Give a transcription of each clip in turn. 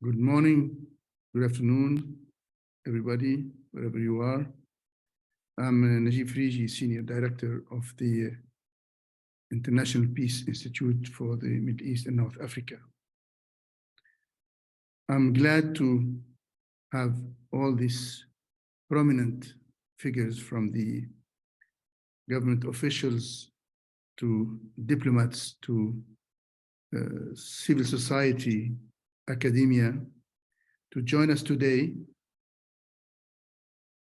Good morning, good afternoon, everybody, wherever you are. I'm Nejib Friji, Senior Director of the International Peace Institute for the Middle East and North Africa. I'm glad to have all these prominent figures from the government officials to diplomats to civil society, academia, to join us today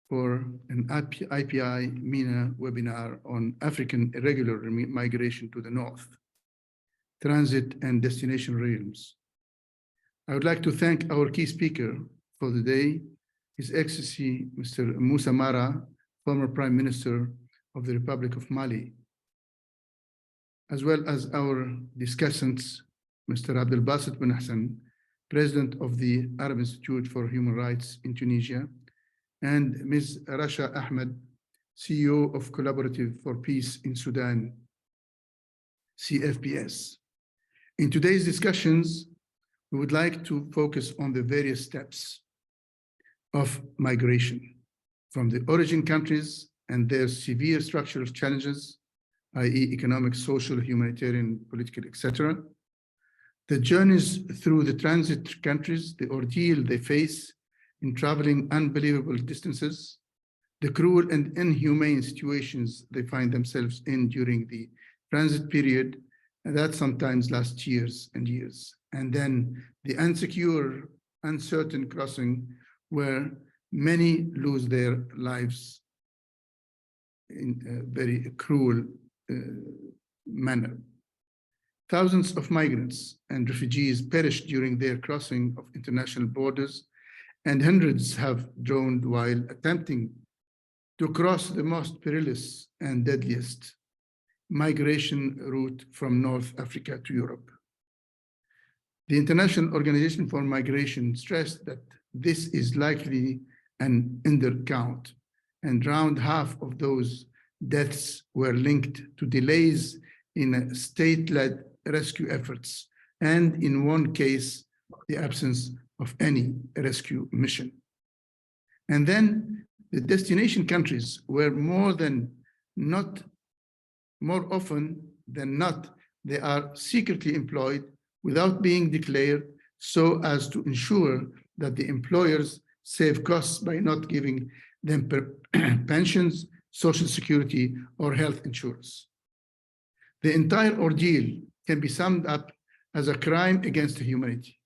for an IPI MENA webinar on African irregular migration to the north, transit and destination realms. I would like to thank our key speaker for the day, His Excellency Mr. Moussa Mara, former Prime Minister of the Republic of Mali, as well as our discussants, Mr. Abdelbasset bin Hassen, President of the Arab Institute for Human Rights in Tunisia, and Ms. Rasha Ahmed, CEO of Collaborative for Peace in Sudan, CfPS. In today's discussions, we would like to focus on the various steps of migration from the origin countries and their severe structural challenges, i.e. economic, social, humanitarian, political, etc., the journeys through the transit countries, the ordeal they face in traveling unbelievable distances, the cruel and inhumane situations they find themselves in during the transit period, and that sometimes lasts years and years. And then the insecure, uncertain crossing where many lose their lives in a very cruel manner. Thousands of migrants and refugees perished during their crossing of international borders, and hundreds have drowned while attempting to cross the most perilous and deadliest migration route from North Africa to Europe. The International Organization for Migration stressed that this is likely an undercount, and around half of those deaths were linked to delays in state-led rescue efforts, and in one case, the absence of any rescue mission. And then the destination countries were more often than not, they are secretly employed without being declared, so as to ensure that the employers save costs by not giving them pensions, social security, or health insurance. The entire ordeal can be summed up as a crime against humanity.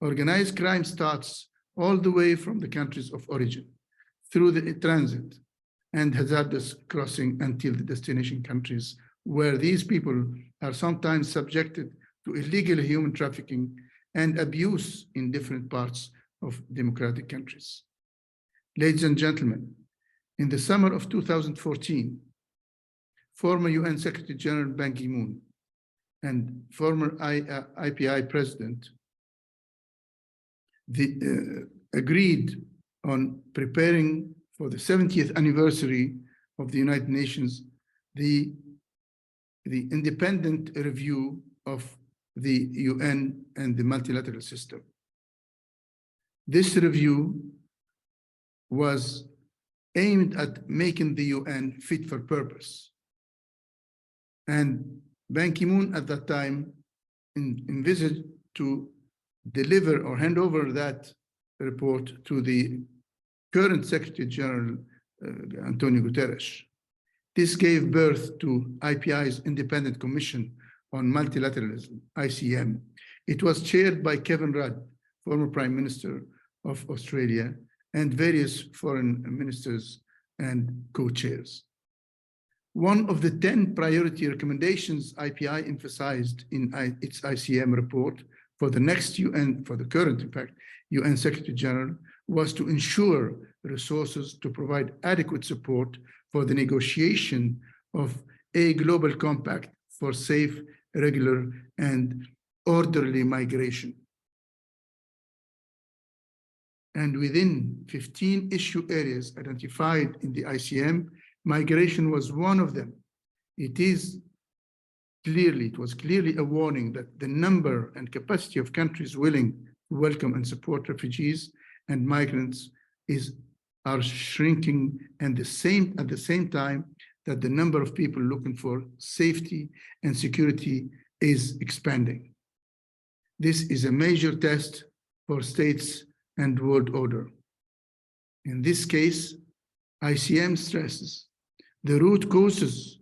Organized crime starts all the way from the countries of origin, through the transit and hazardous crossing until the destination countries, where these people are sometimes subjected to illegal human trafficking and abuse in different parts of democratic countries. Ladies and gentlemen, in the summer of 2014, former UN Secretary General Ban Ki-moon and former IPI President agreed on preparing for the 70th anniversary of the United Nations, the independent review of the UN and the multilateral system. This review was aimed at making the UN fit for purpose. And Ban Ki-moon at that time envisaged to deliver or hand over that report to the current Secretary General, Antonio Guterres. This gave birth to IPI's Independent Commission on Multilateralism, ICM. It was chaired by Kevin Rudd, former Prime Minister of Australia, and various foreign ministers and co-chairs. One of the 10 priority recommendations IPI emphasized in its ICM report for the next UN, for the current, in fact, UN Secretary General, was to ensure resources to provide adequate support for the negotiation of a global compact for safe, regular, and orderly migration. And within 15 issue areas identified in the ICM, migration was one of them. It was clearly a warning that the number and capacity of countries willing to welcome and support refugees and migrants are shrinking, and at the same time that the number of people looking for safety and security is expanding. This is a major test for states and world order. In this case, ICM stresses the root causes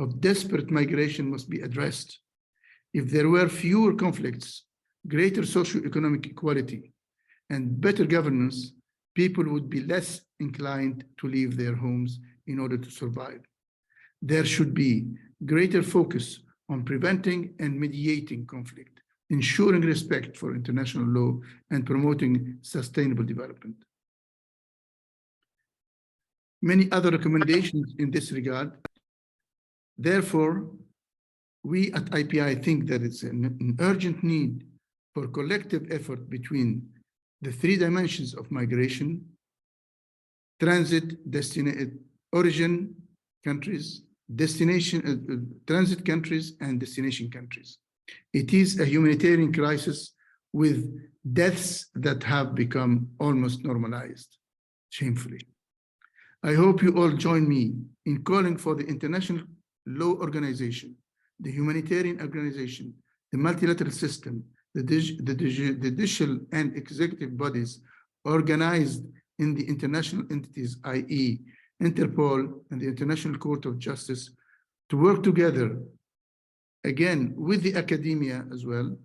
of desperate migration must be addressed. If there were fewer conflicts, greater socioeconomic equality, and better governance, people would be less inclined to leave their homes in order to survive. There should be greater focus on preventing and mediating conflict, ensuring respect for international law, and promoting sustainable development. Many other recommendations in this regard. Therefore, we at IPI think that it's an urgent need for collective effort between the three dimensions of migration: transit, origin countries, transit countries, and destination countries. It is a humanitarian crisis with deaths that have become almost normalized, shamefully. I hope you all join me in calling for the international law organization, the humanitarian organization, the multilateral system, the judicial and executive bodies organized in the international entities, i.e. Interpol and the International Court of Justice, to work together, again, with the academia as well,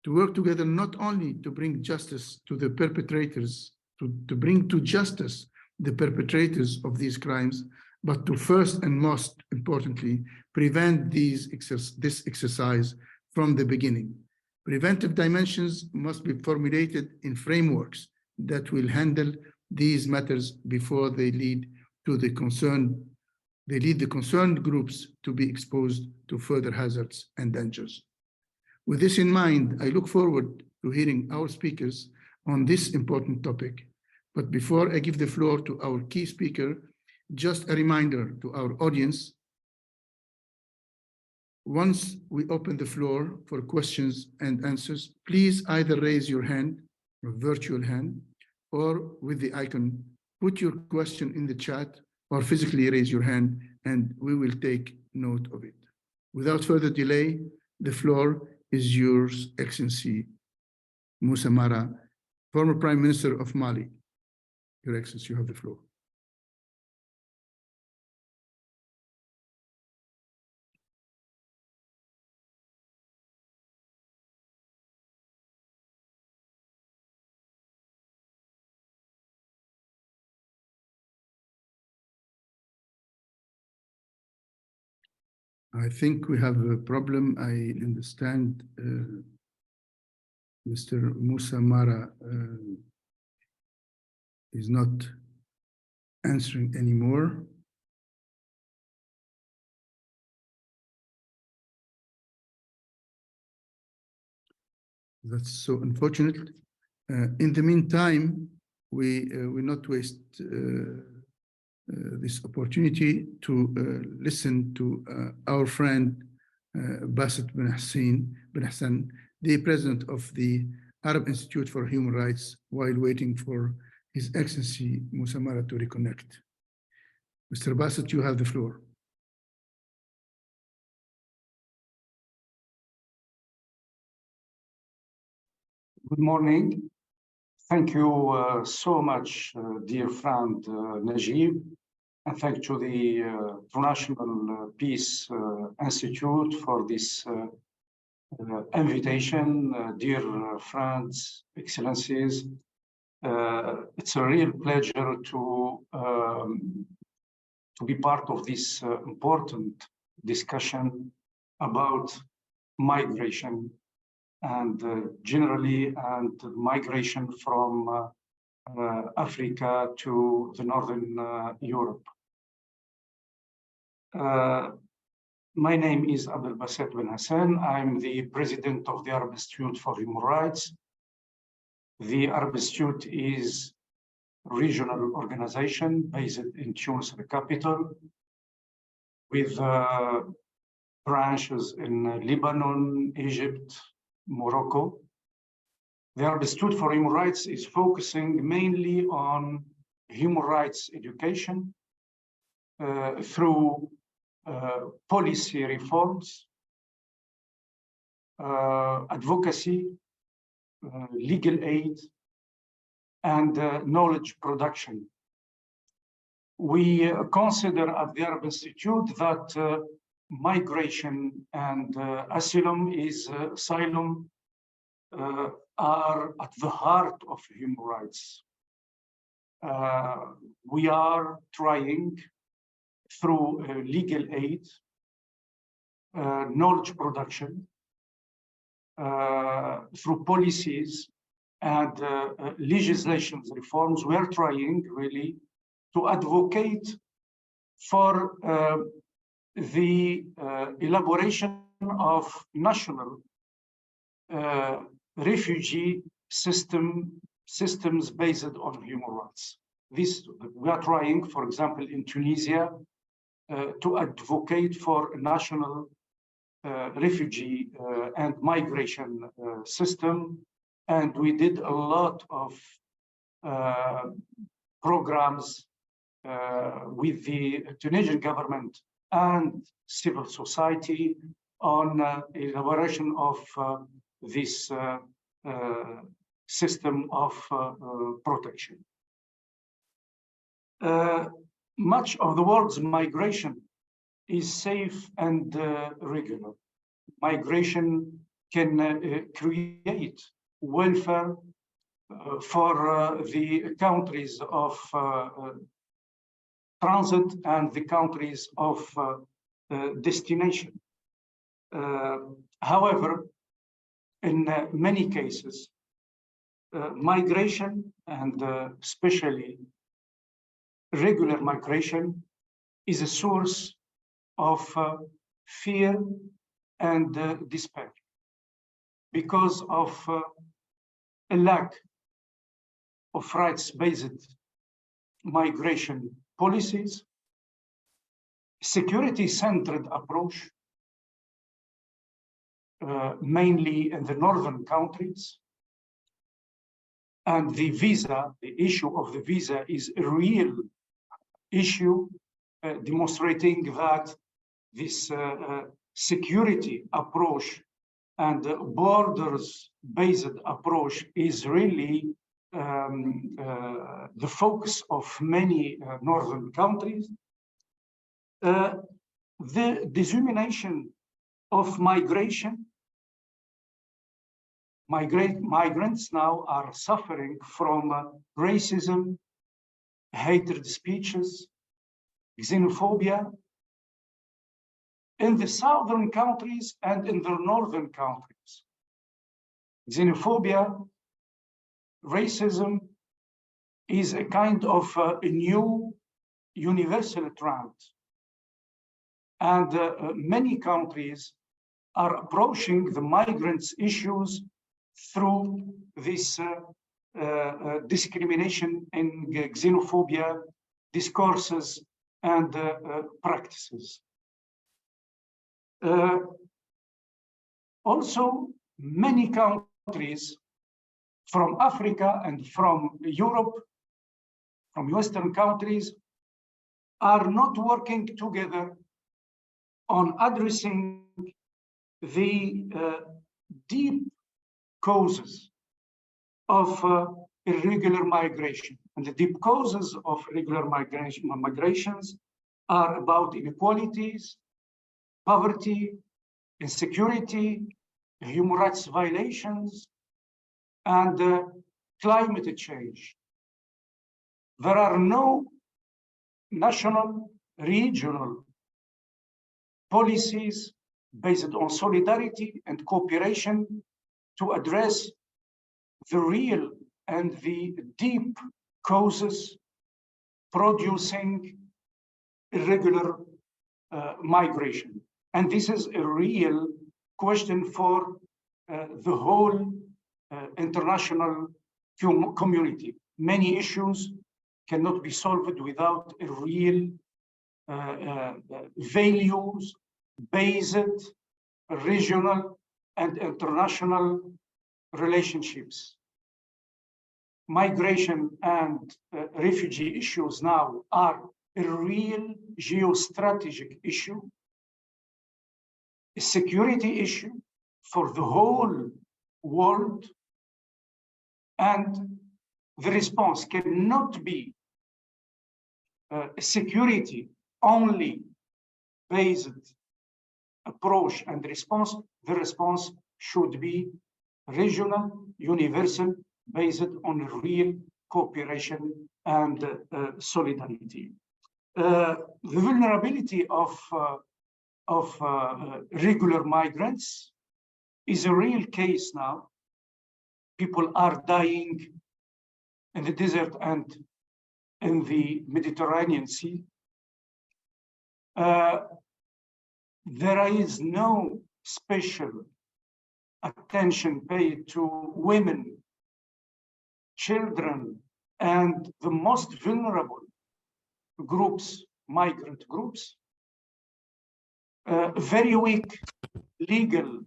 to work together not only to bring justice to the perpetrators, to bring to justice the perpetrators of these crimes, but to first and most importantly, prevent this exercise from the beginning. Preventive dimensions must be formulated in frameworks that will handle these matters before they lead the concerned groups to be exposed to further hazards and dangers. With this in mind, I look forward to hearing our speakers on this important topic. But before I give the floor to our key speaker, just a reminder to our audience: once we open the floor for questions and answers, please either raise your hand, a virtual hand, or with the icon, put your question in the chat, or physically raise your hand, and we will take note of it. Without further delay, the floor is yours, Excellency Moussa Mara, former Prime Minister of Mali. Your Excellency, you have the floor. I think we have a problem. I understand Mr. Moussa Mara is not answering anymore. That's so unfortunate. In the meantime, we will not waste this opportunity to listen to our friend Basset bin Hassan, the president of the Arab Institute for Human Rights, while waiting for His Excellency Moussa Mara to reconnect. Mr. Basset, you have the floor. Good morning. Thank you so much, dear friend Nejib, and thank to the International Peace Institute for this invitation. Dear friends, excellencies, it's a real pleasure to be part of this important discussion about migration and generally, and migration from Africa to the Northern Europe. My name is Abdelbasset bin Hassan. I'm the president of the Arab Institute for Human Rights. The Arab Institute is a regional organization based in Tunis, the capital, with branches in Lebanon, Egypt, Morocco. The Institute for Human Rights is focusing mainly on human rights education through policy reforms, advocacy, legal aid, and knowledge production. We consider at the Arab Institute that migration and asylum are at the heart of human rights. We are trying through legal aid, knowledge production, through policies and legislation reforms, we are trying really to advocate for the elaboration of national refugee systems based on human rights. This we are trying, for example, in Tunisia, to advocate for a national refugee and migration system, and we did a lot of programs with the Tunisian government and civil society on elaboration of this system of protection. Much of the world's migration is safe and regular. Migration can create welfare for the countries of transit and the countries of destination. However, in many cases, migration and especially regular migration is a source of fear and despair because of a lack of rights-based migration policies, security-centered approach, mainly in the northern countries, and the issue of the visa is a real issue, demonstrating that this security approach and borders-based approach is really the focus of many northern countries. The dissemination of migration, migrants now are suffering from racism, hatred speeches, xenophobia in the southern countries and in the northern countries. Xenophobia, racism is a kind of a new universal trend. And many countries are approaching the migrants' issues through this discrimination and xenophobia discourses and practices. Also, many countries from Africa and from Europe, from Western countries, are not working together on addressing the deep causes of irregular migration. And the deep causes of irregular migrations are about inequalities, poverty, insecurity, human rights violations, and climate change. There are no national, regional policies based on solidarity and cooperation to address the real and the deep causes producing irregular migration. And this is a real question for the whole international community. Many issues cannot be solved without a real values-based regional and international relationships. migration and refugee issues now are a real geostrategic issue, a security issue for the whole world, and the response cannot be a security only based approach and response. The response should be regional, universal, based on real cooperation and solidarity. The vulnerability of regular migrants is a real case now. People are dying in the desert and in the Mediterranean Sea. There is no special attention paid to women, children, and the most vulnerable groups, migrant groups. Very weak legal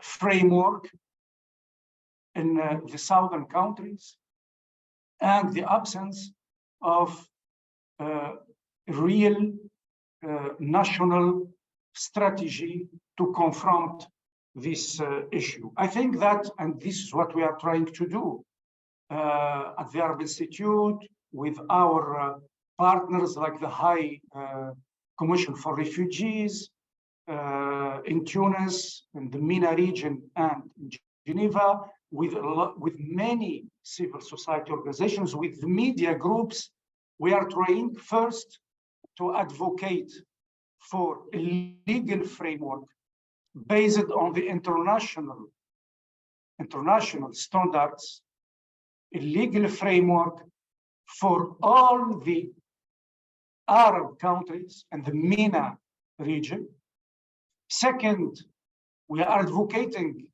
framework in the southern countries, and the absence of real national strategy to confront this issue. I think that, and this is what we are trying to do at the Arab Institute with our partners like the High Commission for Refugees in Tunis, in the MENA region, and in Geneva, with many civil society organizations, with the media groups. We are trying first to advocate for a legal framework based on the international standards, a legal framework for all the Arab countries and the MENA region. Second, we are advocating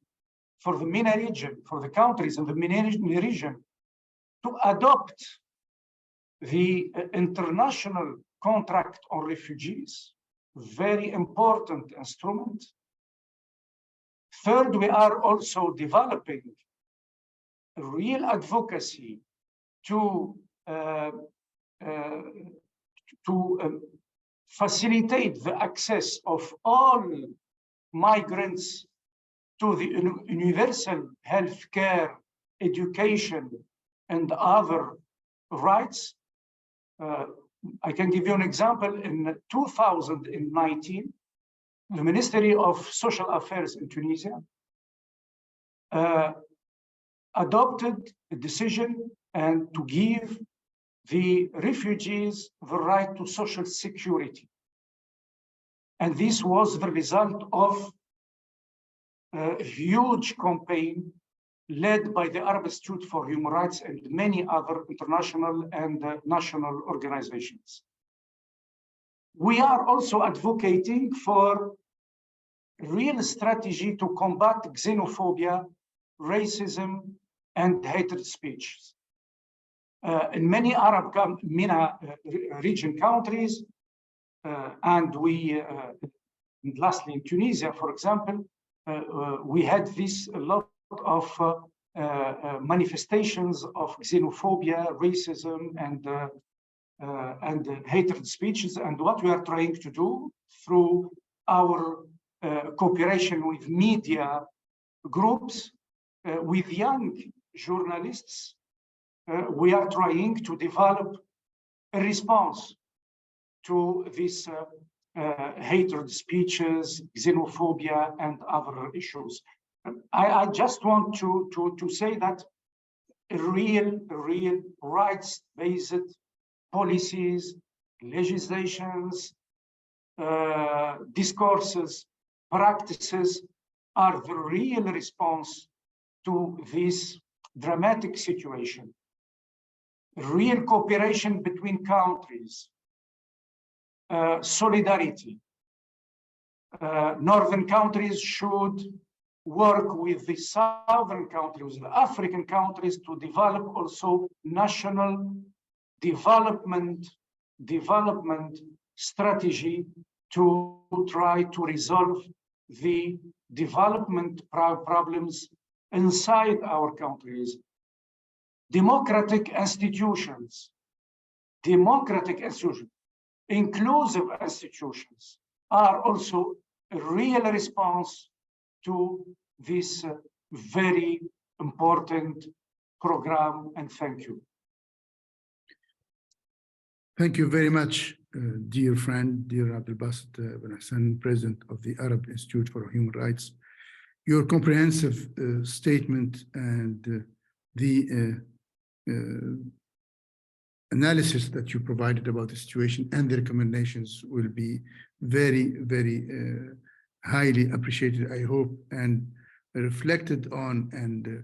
for the MENA region, for the countries in the MENA region, to adopt the international contract on refugees, very important instrument. Third, we are also developing a real advocacy to facilitate the access of all migrants to the universal health care, education, and other rights. I can give you an example. In 2019, the Ministry of Social Affairs in Tunisia adopted a decision and to give the refugees the right to social security. And this was the result of a huge campaign led by the Arab Institute for Human Rights and many other international and national organizations. We are also advocating for a real strategy to combat xenophobia, racism, and hatred speech. In many Arab MENA region countries, and lastly in Tunisia, for example, we had a lot of manifestations of xenophobia, racism, and hatred speeches. And what we are trying to do through our cooperation with media groups, with young journalists, we are trying to develop a response to these hatred speeches, xenophobia, and other issues. I just want to say that real rights-based policies, legislations, discourses, practices are the real response to this dramatic situation. Real cooperation between countries, solidarity. Northern countries should work with the southern countries, the African countries, to develop also national development strategy to try to resolve the development problems inside our countries. democratic institutions, inclusive institutions are also a real response to this very important program, and thank you. Thank you very much, dear friend, dear Abdelbasset Ben Hassan, President of the Arab Institute for Human Rights. Your comprehensive statement and the analysis that you provided about the situation and the recommendations will be very, very highly appreciated, I hope, and reflected on and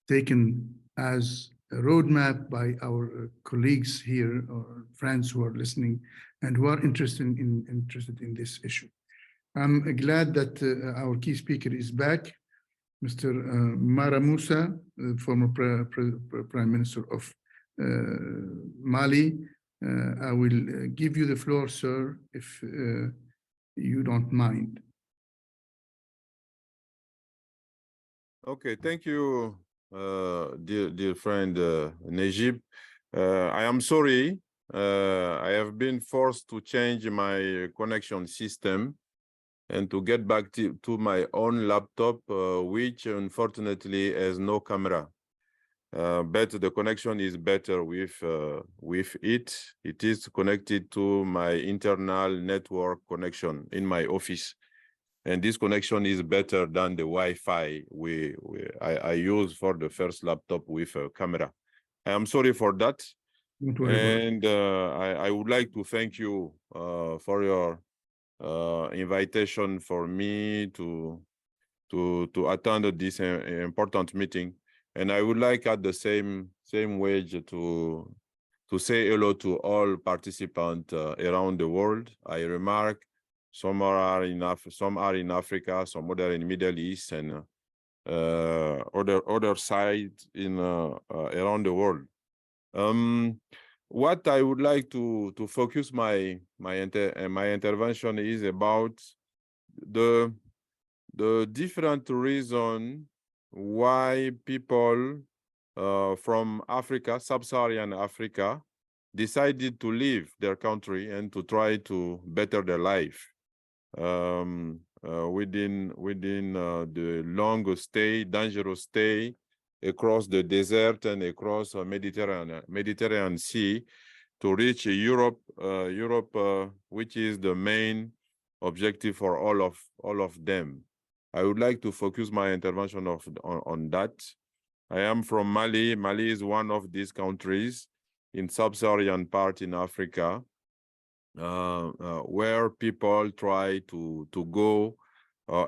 taken as a roadmap by our colleagues here or friends who are listening and who are interested in this issue. I'm glad that our key speaker is back, Mr. Mara Moussa, former Prime Minister of Mali. I will give you the floor, sir, if you don't mind. Okay, thank you, dear friend Nejib. I am sorry. I have been forced to change my connection system and to get back to my own laptop, which unfortunately has no camera. But the connection is better with it. It is connected to my internal network connection in my office. And this connection is better than the Wi-Fi I use for the first laptop with a camera. I am sorry for that. Don't worry and I would like to thank you for your invitation for me to attend this important meeting. And I would like at the same way to say hello to all participants around the world. I remark some are in Africa, some other in the Middle East, and other sides in around the world. What I would like to focus my intervention is about the different reasons why people from Africa, sub-Saharan Africa, decided to leave their country and to try to better their life within the long stay, dangerous stay across the desert and across Mediterranean Sea to reach Europe, which is the main objective for all of them. I would like to focus my intervention on that. I am from Mali. Mali is one of these countries in sub-Saharan part in Africa, where people try to go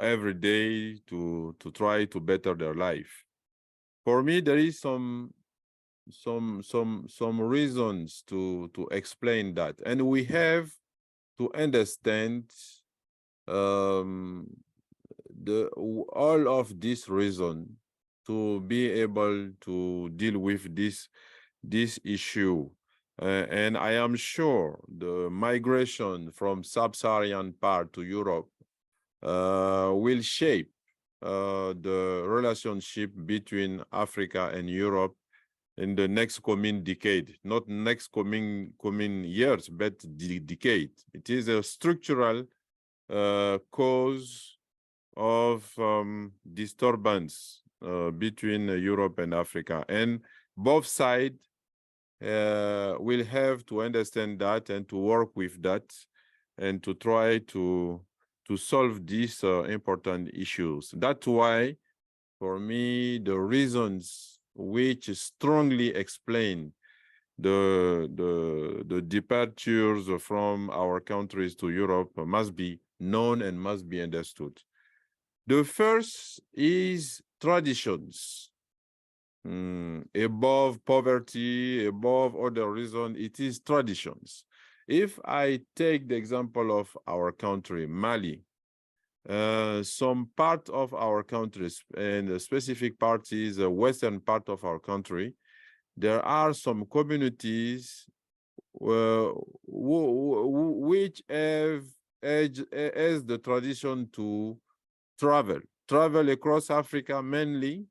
every day to try to better their life. For me, there is some reasons to explain that, and we have to understand all of this reason to be able to deal with this issue. And I am sure the migration from sub-Saharan part to Europe will shape the relationship between Africa and Europe in the next coming decade, not next coming years, but decade. It is a structural cause of disturbance between Europe and Africa, and both sides will have to understand that and to work with that and to try to solve these important issues. That's why, for me, the reasons which strongly explain the departures from our countries to Europe must be known and must be understood. The first is traditions. Above poverty, above other reasons, it is traditions. If I take the example of our country, Mali, some part of our countries, and a specific part is the western part of our country, there are some communities which have as the tradition to travel across Africa mainly,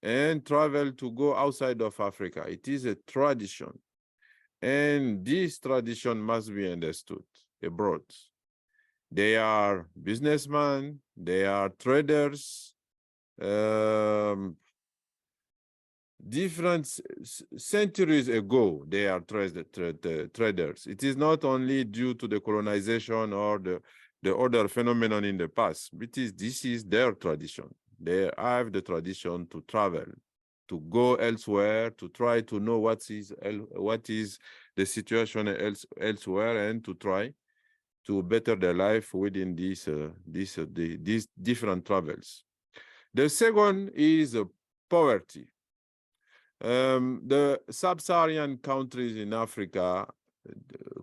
and travel to go outside of Africa. It is a tradition. And this tradition must be understood abroad. They are businessmen, they are traders, different centuries ago, they are traders. It is not only due to the colonization or the other phenomenon in the past, but this is their tradition. They have the tradition to travel, to go elsewhere, to try to know what is the situation elsewhere, and to try to better their life within these different travels. The second is poverty. The sub-Saharan countries in Africa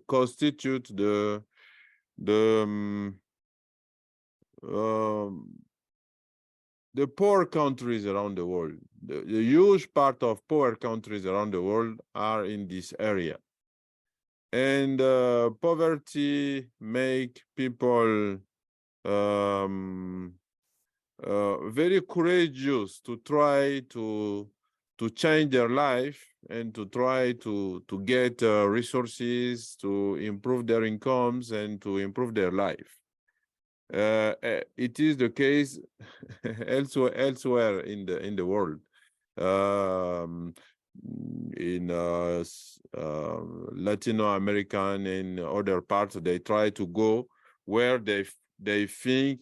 constitute the poor countries around the world. The huge part of poor countries around the world are in this area. And poverty make people very courageous to try to change their life and to try to get resources, to improve their incomes and to improve their life. It is the case elsewhere in the world. In Latino American and other parts, they try to go where they think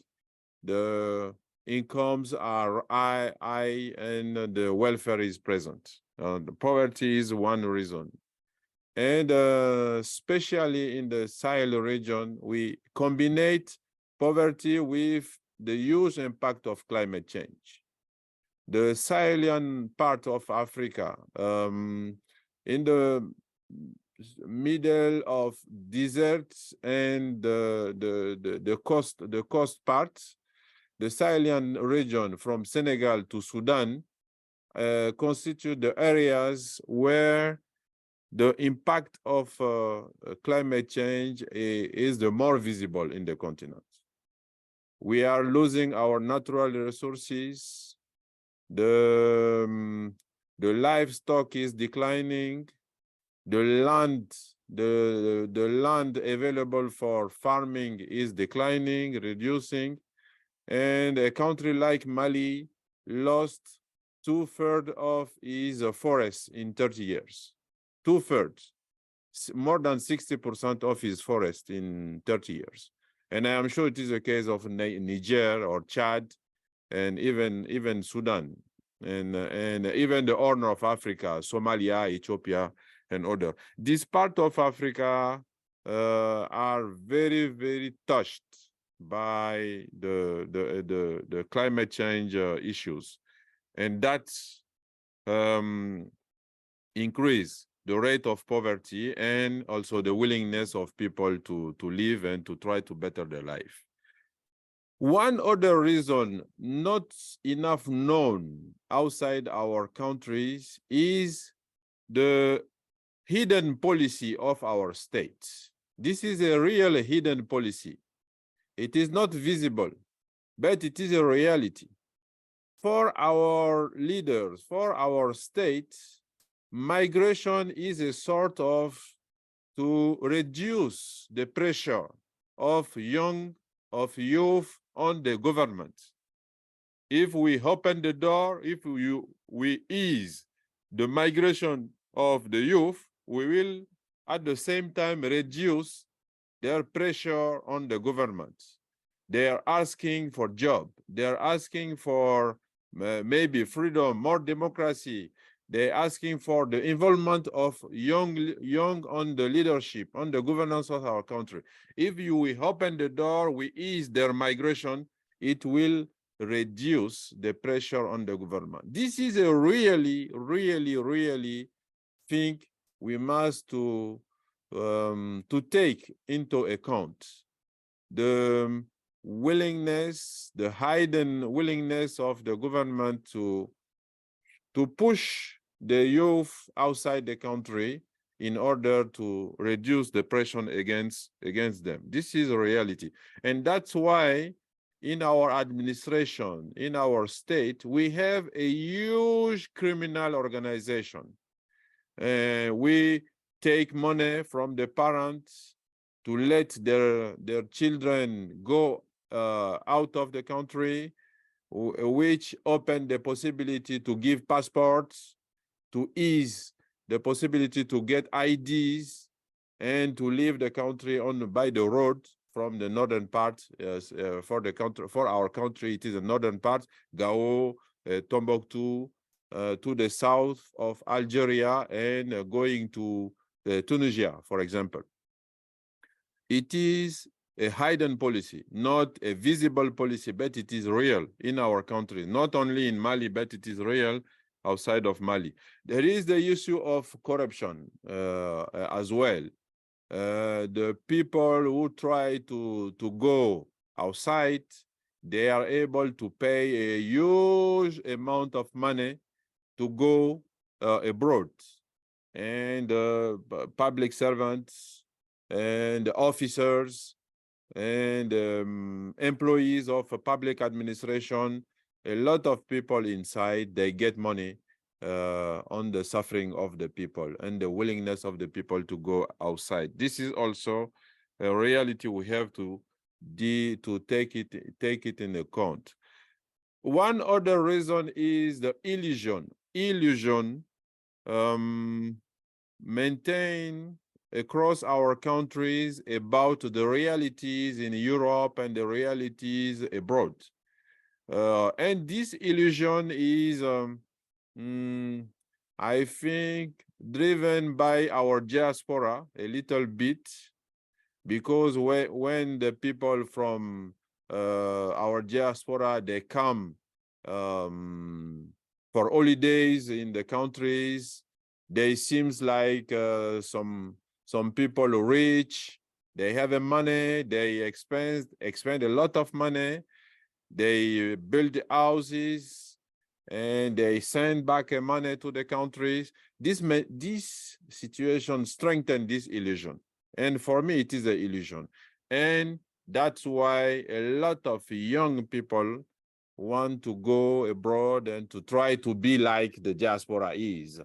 the incomes are high and the welfare is present. The poverty is one reason. And especially in the Sahel region, we combine poverty with the huge impact of climate change. The Sahelian part of Africa, in the middle of deserts and the coast parts, the Sahelian region from Senegal to Sudan constitute the areas where the impact of climate change is the more visible in the continent. We are losing our natural resources. The livestock is declining. The land available for farming is declining, reducing. And a country like Mali lost 2/3 of its forest in 30 years. 2/3, more than 60% of his forest in 30 years. And I am sure it is a case of Niger or Chad, and even Sudan, and even the Horn of Africa, Somalia, Ethiopia, and other. This part of Africa are very, very touched by the climate change issues, and that's increase the rate of poverty and also the willingness of people to live and to try to better their life. One other reason not enough known outside our countries is the hidden policy of our states. This is a real hidden policy. It is not visible, but it is a reality. For our leaders, for our states, migration is a sort of to reduce the pressure of youth on the government. If we open the door, if we ease the migration of the youth, we will at the same time reduce their pressure on the government. They are asking for job. They are asking for maybe freedom, more democracy. They're asking for the involvement of young on the leadership, on the governance of our country. If we open the door, we ease their migration, it will reduce the pressure on the government. This is a really, really, really thing we must to take into account. The willingness, the hidden willingness of the government to push the youth outside the country in order to reduce the pressure against them. This is a reality. And that's why in our administration, in our state, we have a huge criminal organization. We take money from the parents to let their children go out of the country, which open the possibility to give passports, to ease the possibility to get IDs, and to leave the country by the road from the northern part. For our country, it is the northern part, Gao, Tombouctou, to the south of Algeria, and going to Tunisia, for example. It is a hidden policy, not a visible policy, but it is real in our country, not only in Mali, but it is real outside of Mali. There is the issue of corruption as well. The people who try to go outside, they are able to pay a huge amount of money to go abroad. And public servants and officers and employees of a public administration, a lot of people inside, they get money on the suffering of the people and the willingness of the people to go outside. This is also a reality we have to take it in account. One other reason is the illusion maintained across our countries about the realities in Europe and the realities abroad. And this illusion is, I think, driven by our diaspora a little bit, because when the people from our diaspora, they come for holidays in the countries, they seems like some people are rich, they have the money, they expend a lot of money, they build houses, and they send back money to the countries. This situation strengthens this illusion. And for me, it is an illusion. And that's why a lot of young people want to go abroad and to try to be like the diaspora is,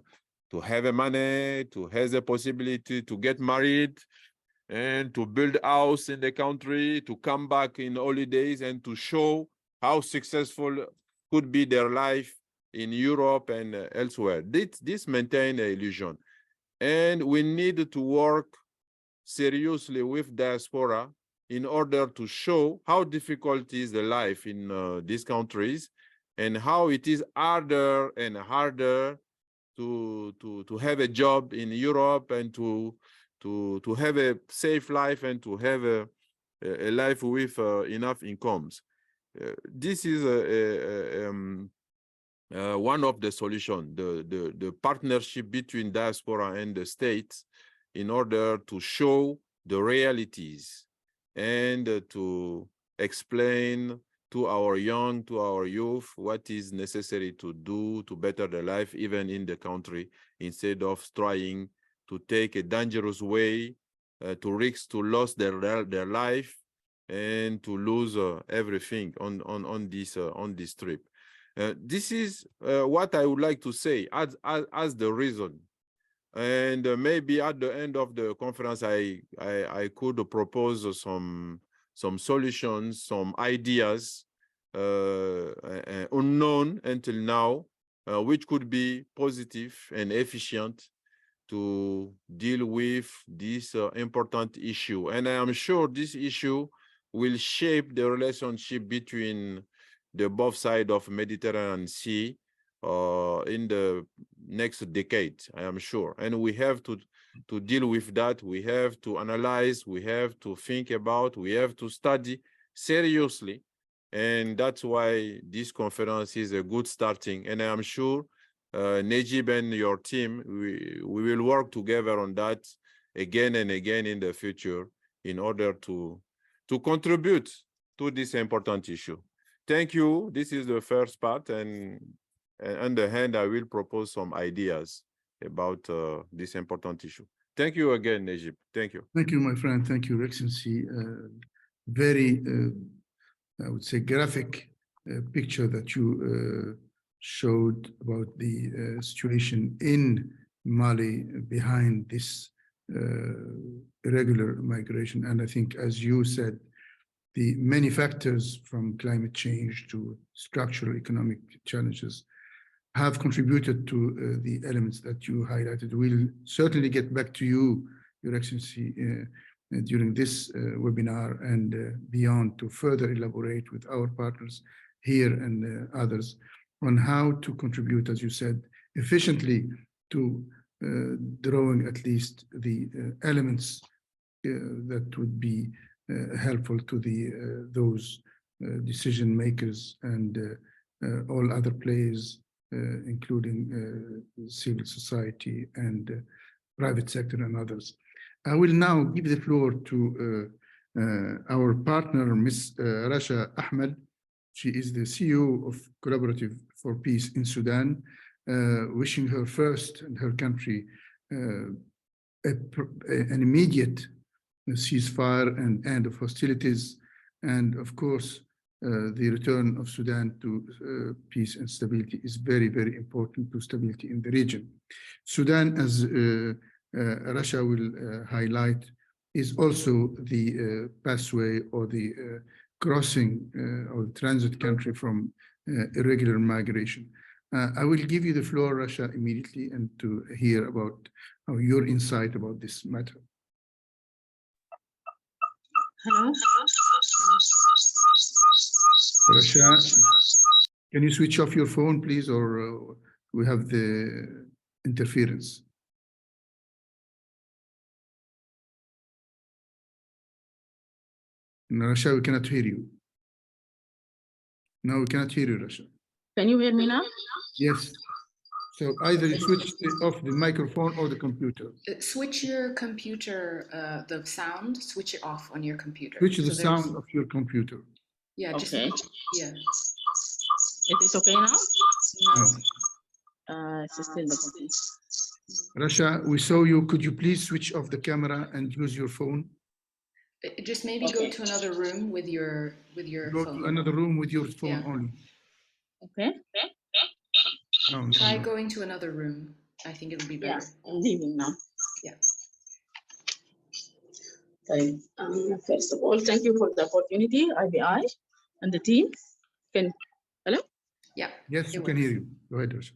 to have money, to have the possibility to get married and to build a house in the country, to come back in holidays and to show how successful could be their life in Europe and elsewhere. This maintains an illusion. And we need to work seriously with diaspora in order to show how difficult is the life in these countries and how it is harder and harder to have a job in Europe and to have a safe life and to have a life with enough incomes. This is one of the solutions, the partnership between diaspora and the states in order to show the realities and to explain to our youth, what is necessary to do to better their life, even in the country, instead of trying to take a dangerous way, to risk to lose their life and to lose everything on this trip. This is what I would like to say as the reason. And maybe at the end of the conference, I could propose some solutions, some ideas unknown until now, which could be positive and efficient to deal with this important issue. And I am sure this issue will shape the relationship between the both sides of Mediterranean Sea in the next decade, I am sure. And we have to deal with that. We have to analyze, we have to think about, we have to study seriously. And that's why this conference is a good starting. And I am sure Nejib and your team, we will work together on that again and again in the future in order to contribute to this important issue. Thank you. This is the first part, and on the hand, I will propose some ideas about this important issue. Thank you again, Nejib. Thank you. Thank you, my friend. Thank you, Excellency. Very I would say, graphic picture that you showed about the situation in Mali behind this irregular migration. And I think, as you said, the many factors from climate change to structural economic challenges have contributed to the elements that you highlighted. We'll certainly get back to you, Your Excellency, during this webinar and beyond to further elaborate with our partners here and others on how to contribute, as you said, efficiently to drawing at least the elements that would be helpful to those decision makers and all other players, including civil society and private sector and others. I will now give the floor to our partner, Ms. Rasha Ahmed. She is the CEO of Collaborative for Peace in Sudan, wishing her first and her country an immediate ceasefire and end of hostilities, and of course, the return of Sudan to peace and stability is very, very important to stability in the region. Sudan, as Rasha will highlight, is also the pathway or the crossing or transit country from irregular migration. I will give you the floor, Rasha, immediately, and to hear about your insight about this matter. Hello. Rasha, can you switch off your phone, please, or we have the interference? No, Rasha, we cannot hear you. No, we cannot hear you, Rasha. Can you hear me now? Yes. So either you switch off the microphone or the computer. Switch your computer, the sound, switch it off on your computer. Switch the sound of your computer. Yeah, just, Okay. yeah. Is it okay now? No. It's still the computer. Rasha, we saw you. Could you please switch off the camera and use your phone? Just maybe go to another room with your Go phone. to another room with your phone Yeah. only. Okay. No, Try no. going to another room. I think it'll be Yeah, better. I'm leaving now. Yeah. Okay. First of all, thank you for the opportunity, IPI and the team. Hello? Yeah. Yes, it we can works. hear you. Go ahead, Rasha.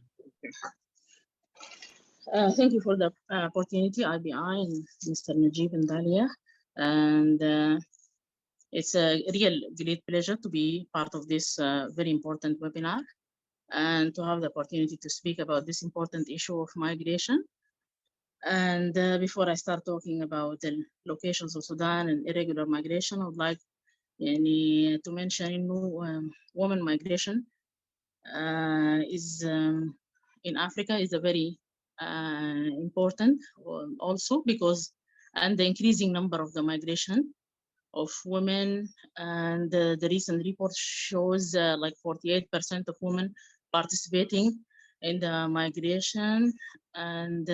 Thank you for the opportunity, IPI and Mr. Nejib and Dalia. And it's a real great pleasure to be part of this very important webinar and to have the opportunity to speak about this important issue of migration. And before I start talking about the locations of Sudan and irregular migration, I would like to mention women migration is in Africa is a very important also because and the increasing number of the migration of women, and the recent report shows like 48% of women participating in the migration, and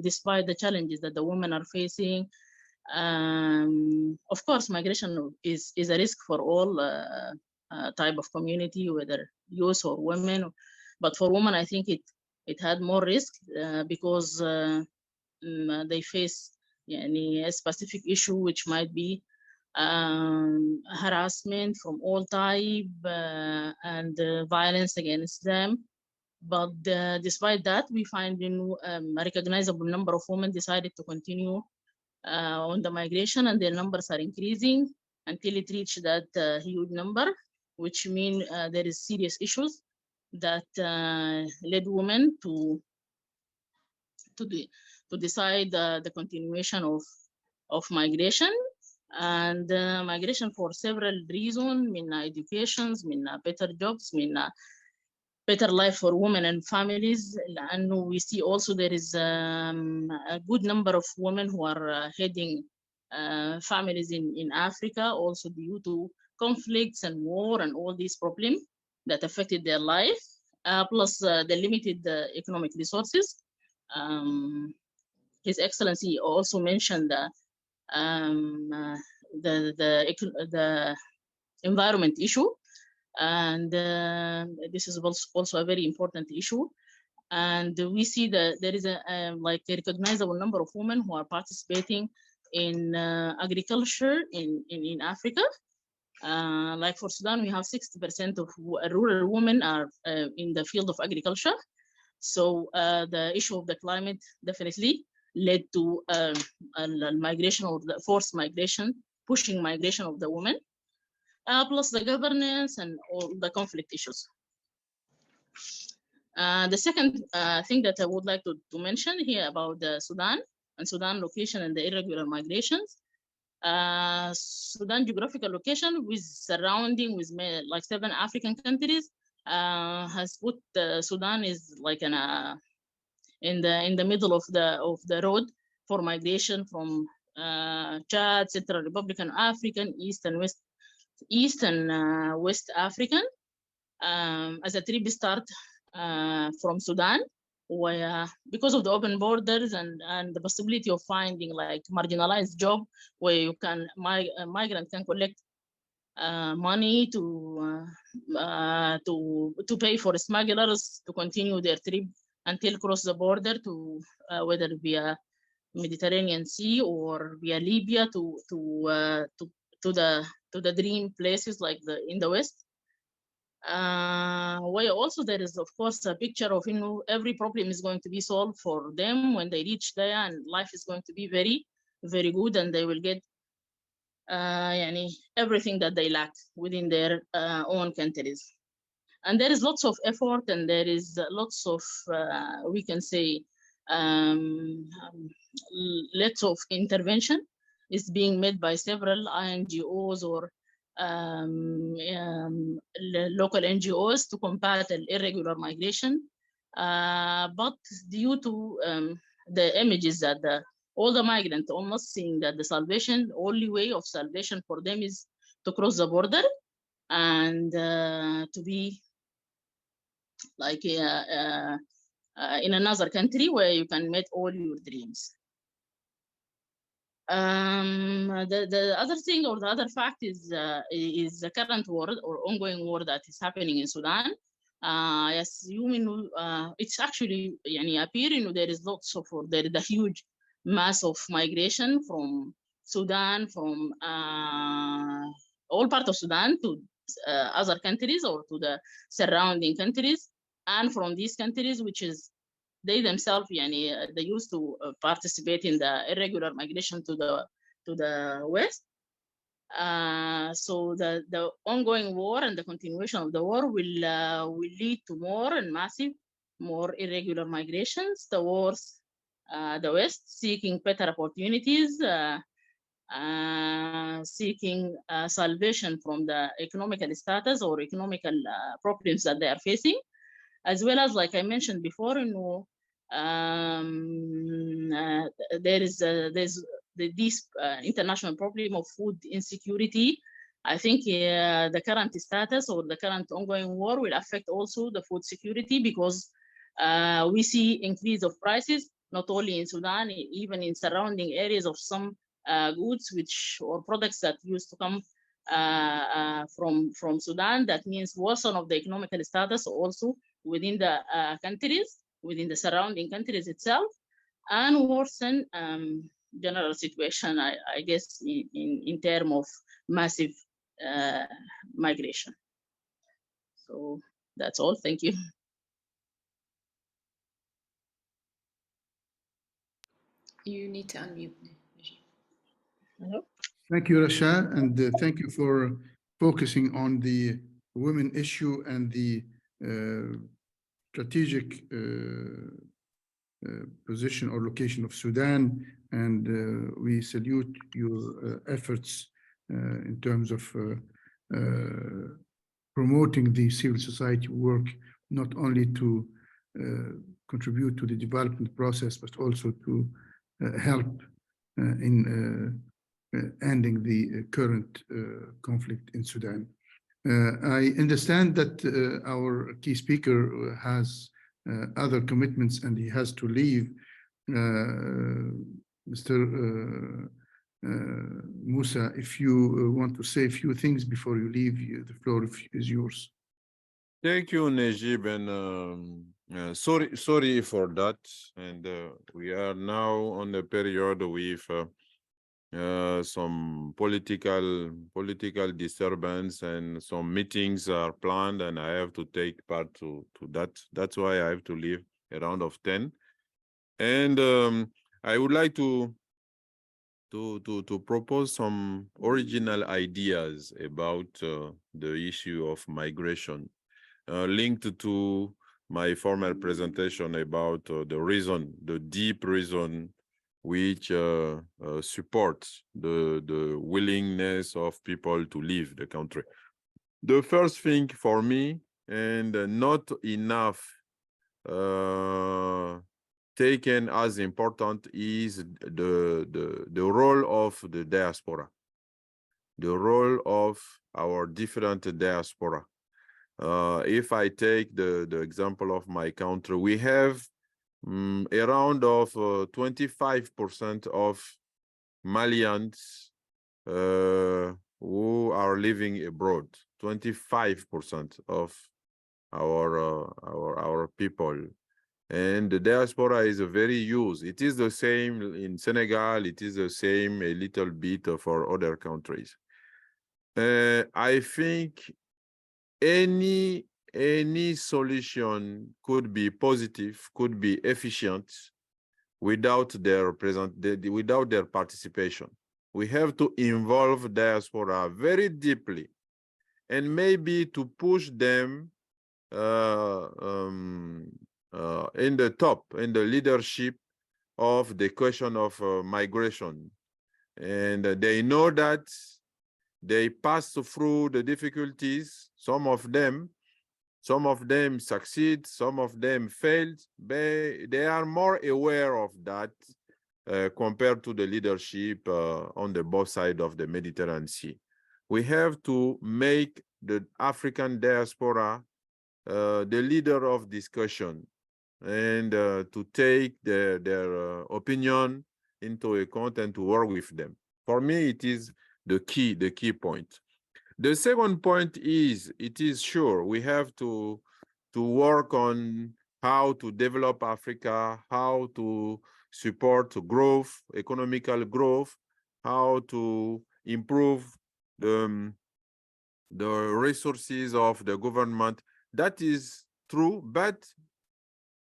despite the challenges that the women are facing, of course migration is a risk for all type of community, whether youth or women, but for women I think it had more risk because they face a specific issue which might be harassment from all type and violence against them. But despite that, we find a recognizable number of women decided to continue on the migration, and their numbers are increasing until it reached that huge number, which means there is serious issues that led women to decide the continuation of migration. And migration for several reasons, educations, better jobs, better life for women and families. And we see also there is a good number of women who are heading families in Africa, also due to conflicts and war and all these problems that affected their life, plus the limited economic resources. His Excellency also mentioned the environment issue. And this is also a very important issue. And we see that there is a recognizable number of women who are participating in agriculture in Africa. Like for Sudan, we have 60% of rural women are in the field of agriculture. So the issue of the climate definitely led to migration, or the forced migration, pushing migration of the women, plus the governance and all the conflict issues. The second thing that I would like to mention here about the Sudan and Sudan location and the irregular migrations. Sudan geographical location with surrounding with like 7 African countries has put Sudan is like in the middle of the road for migration from Chad, Central Republican African, East and West African, as a trip start from Sudan, where because of the open borders and the possibility of finding like marginalized job where you can migrant can collect money to pay for smugglers to continue their trip until cross the border to whether via Mediterranean Sea or via Libya to the dream places like in the West. Where also there is of course a picture of every problem is going to be solved for them when they reach there, and life is going to be very, very good, and they will get everything that they lack within their own countries. And there is lots of effort, and there is lots of we can say lots of intervention is being made by several NGOs or local NGOs to combat irregular migration. But due to the images that all the migrants almost seeing that the only way of salvation for them is to cross the border and to be like in another country where you can meet all your dreams. The other thing or the other fact is the current war or ongoing war that is happening in Sudan. Yes, it's actually appearing there is there is a huge mass of migration from Sudan, from all parts of Sudan to other countries or to the surrounding countries, and from these countries, which is they themselves, they used to participate in the irregular migration to the West. So the ongoing war and the continuation of the war will lead to more and more irregular migrations towards the West, seeking better opportunities, seeking salvation from the economical status or economical problems that they are facing, as well as, like I mentioned before, there's this international problem of food insecurity. I think the current status or the current ongoing war will affect also the food security, because we see increase of prices, not only in Sudan, even in surrounding areas of some goods or products that used to come from Sudan. That means worsen of the economical status also within the countries, within the surrounding countries itself, and worsen general situation, I guess, in terms of massive migration. So that's all. Thank you. You need to unmute. Hello? Thank you, Rasha, and thank you for focusing on the women issue and the strategic position or location of Sudan. And we salute your efforts in terms of promoting the civil society work, not only to contribute to the development process, but also to help in ending the current conflict in Sudan. I understand that our key speaker has other commitments and he has to leave. Mr. Moussa, if you want to say a few things before you leave, the floor is yours. Thank you, Nejib, and sorry for that. And we are now on the period with some political disturbance, and some meetings are planned, and I have to take part to that. That's why I have to leave around of 10. And I would like to propose some original ideas about the issue of migration, linked to my former presentation about the deep reason which supports the willingness of people to leave the country. The first thing for me, and not enough taken as important, is the role of the diaspora, the role of our different diaspora. If I take the example of my country, we have around of 25% of Malians who are living abroad. 25% of our people. And the diaspora is very huge. It is the same in Senegal. It is the same a little bit for other countries. I think any solution could be positive, could be efficient without their participation. We have to involve diaspora very deeply, and maybe to push them in the top, in the leadership of the question of migration. And they know that they pass through the difficulties. Some of them succeed, some of them failed. They are more aware of that compared to the leadership on the both sides of the Mediterranean Sea. We have to make the African diaspora the leader of discussion, and to take their opinion into account and to work with them. For me, it is the key point. The second point is, it is sure we have to work on how to develop Africa, how to support growth, economical growth, how to improve the resources of the government. That is true, but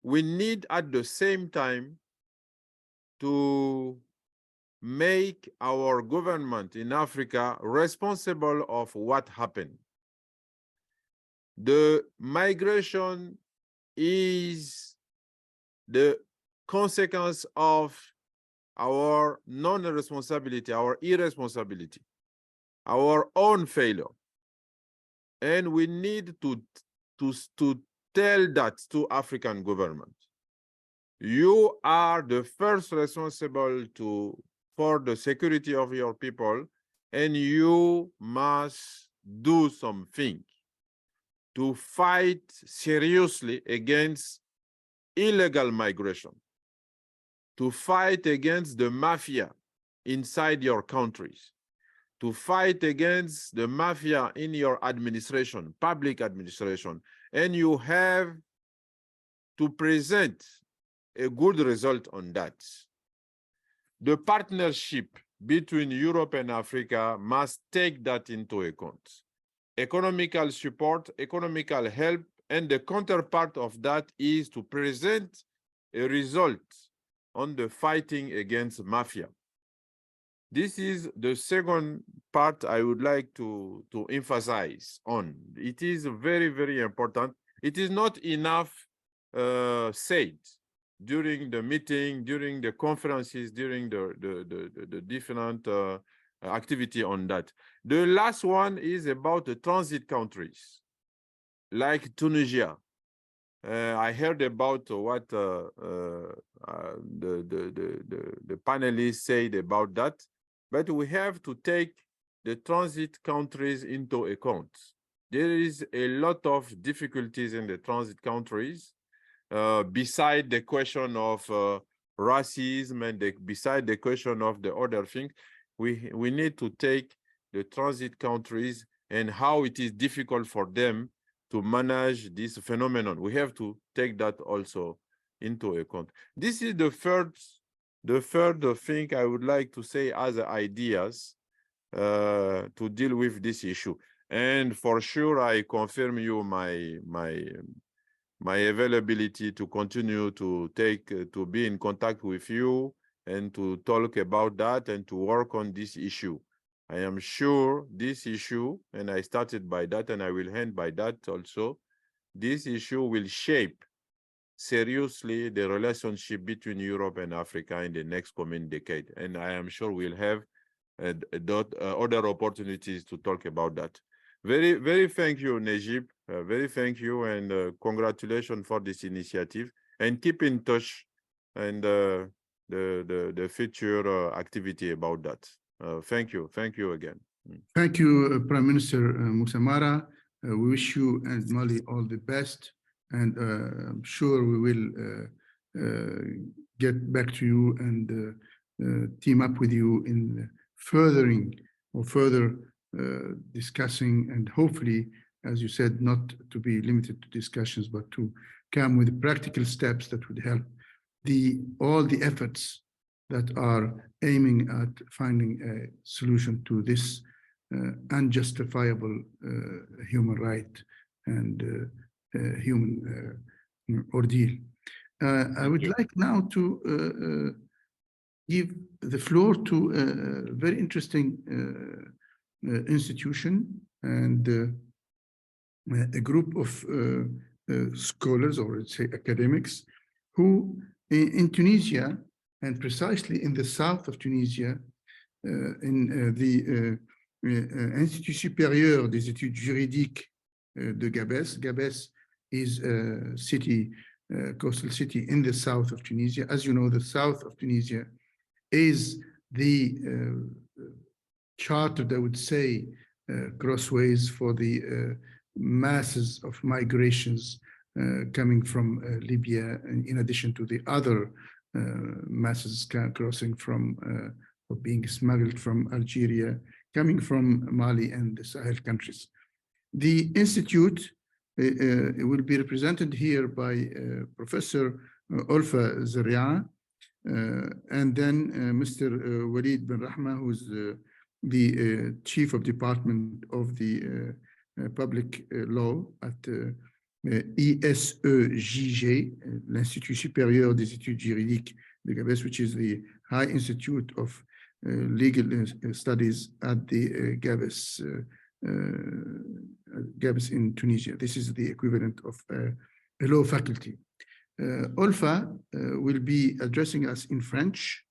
we need at the same time to make our government in Africa responsible of what happened. The migration is the consequence of our non-responsibility, our irresponsibility, our own failure. And we need to tell that to African government. You are the first responsible for the security of your people, and you must do something to fight seriously against illegal migration, to fight against the mafia inside your countries, to fight against the mafia in your administration, public administration. And you have to present a good result on that. The partnership between Europe and Africa must take that into account. Economical support, economical help, and the counterpart of that is to present a result on the fighting against mafia. This is the second part I would like to emphasize on. It is very, very important. It is not enough said during the meeting, during the conferences, during the different activity on that. The last one is about the transit countries, like Tunisia. I heard about what the panelists said about that, but we have to take the transit countries into account. There is a lot of difficulties in the transit countries, beside the question of racism and beside the question of the other thing. we need to take the transit countries and how it is difficult for them to manage this phenomenon. We have to take that also into account. This is the third thing I would like to say as ideas to deal with this issue. And for sure, I confirm you my availability to continue to be in contact with you and to talk about that and to work on this issue. I am sure this issue, and I started by that and I will end by that also, this issue will shape seriously the relationship between Europe and Africa in the next coming decade. And I am sure we'll have other opportunities to talk about that. Very, very thank you, Nejib. Very thank you and congratulations for this initiative. And keep in touch and the future activity about that. Thank you. Thank you again. Thank you, Prime Minister Moussa Mara. We wish you and Mali all the best. And I'm sure we will get back to you and team up with you in furthering or further discussing, and hopefully, as you said, not to be limited to discussions, but to come with practical steps that would help all the efforts that are aiming at finding a solution to this unjustifiable human right and human ordeal. I would like now to give the floor to a very interesting institution and a group of scholars, or let's say academics, who in Tunisia, and precisely in the south of Tunisia, in the Institut Supérieur des Études Juridiques de Gabès. Gabès is a city, coastal city in the south of Tunisia. As you know, the south of Tunisia is the chartered, I would say, crossways for the masses of migrations coming from Libya, in addition to the other masses crossing from or being smuggled from Algeria, coming from Mali and the Sahel countries. The institute will be represented here by Professor Olfa Zaria, and then Mr. Walid Ben Rahma, who's the Chief of Department of the Public Law at ISEJG, l'Institut Supérieur des Études Juridiques de Gabès, which is the High Institute of Legal Studies at the Gabès in Tunisia. This is the equivalent of a law faculty. Olfa will be addressing us in French,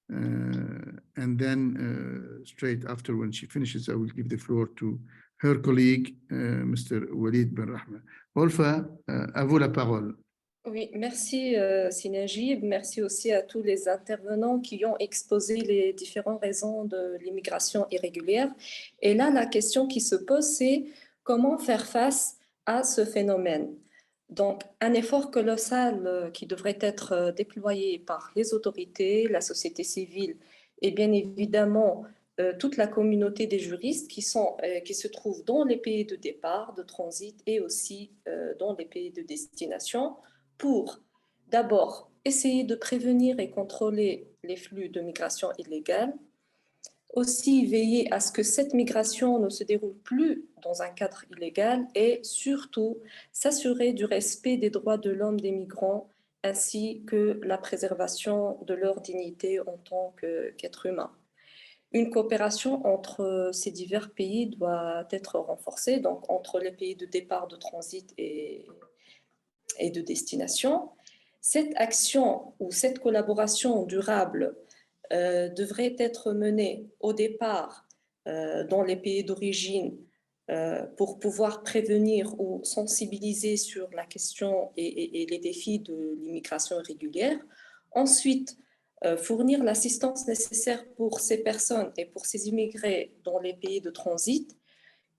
and then straight after, when she finishes, I will give the floor to her colleague, Mr. Walid Ben Rahma. Olfa, à vous la parole. Oui, merci Nejib. Merci aussi à tous les intervenants qui ont exposé les différentes raisons de l'immigration irrégulière. Et là, la question qui se pose, c'est comment faire face à ce phénomène. Donc, un effort colossal qui devrait être déployé par les autorités, la société civile et bien évidemment toute la communauté des juristes qui se trouvent dans les pays de départ, de transit et aussi dans les pays de destination, pour d'abord essayer de prévenir et contrôler les flux de migration illégale, aussi veiller à ce que cette migration ne se déroule plus dans un cadre illégal et surtout s'assurer du respect des droits de l'homme des migrants ainsi que la préservation de leur dignité en tant qu'être humain. Une coopération entre ces divers pays doit être renforcée, donc entre les pays de départ, de transit et de destination. Cette action ou cette collaboration durable devrait être menée au départ dans les pays d'origine pour pouvoir prévenir ou sensibiliser sur la question et les défis de l'immigration irrégulière. Ensuite, fournir l'assistance nécessaire pour ces personnes et pour ces immigrés dans les pays de transit.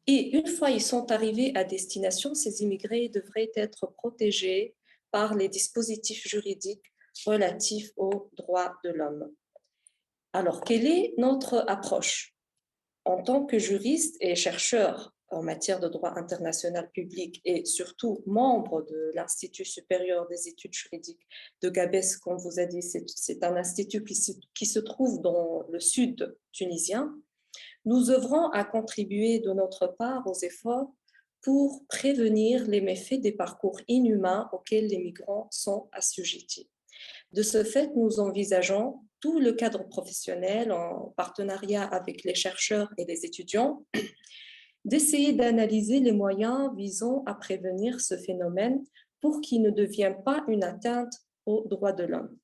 Et une fois ils sont arrivés à destination, ces immigrés devraient être protégés par les dispositifs juridiques relatifs aux droits de l'homme. Alors, quelle est notre approche? En tant que juriste et chercheur en matière de droit international public et surtout membre de l'Institut supérieur des études juridiques de Gabès, comme vous avez dit, c'est un institut qui se trouve dans le sud tunisien, nous œuvrons à contribuer de notre part aux efforts pour prévenir les méfaits des parcours inhumains auxquels les migrants sont assujettis. De ce fait, nous envisageons tout le cadre professionnel en partenariat avec les chercheurs et les étudiants d'essayer d'analyser les moyens visant à prévenir ce phénomène pour qu'il ne devienne pas une atteinte aux droits de l'homme.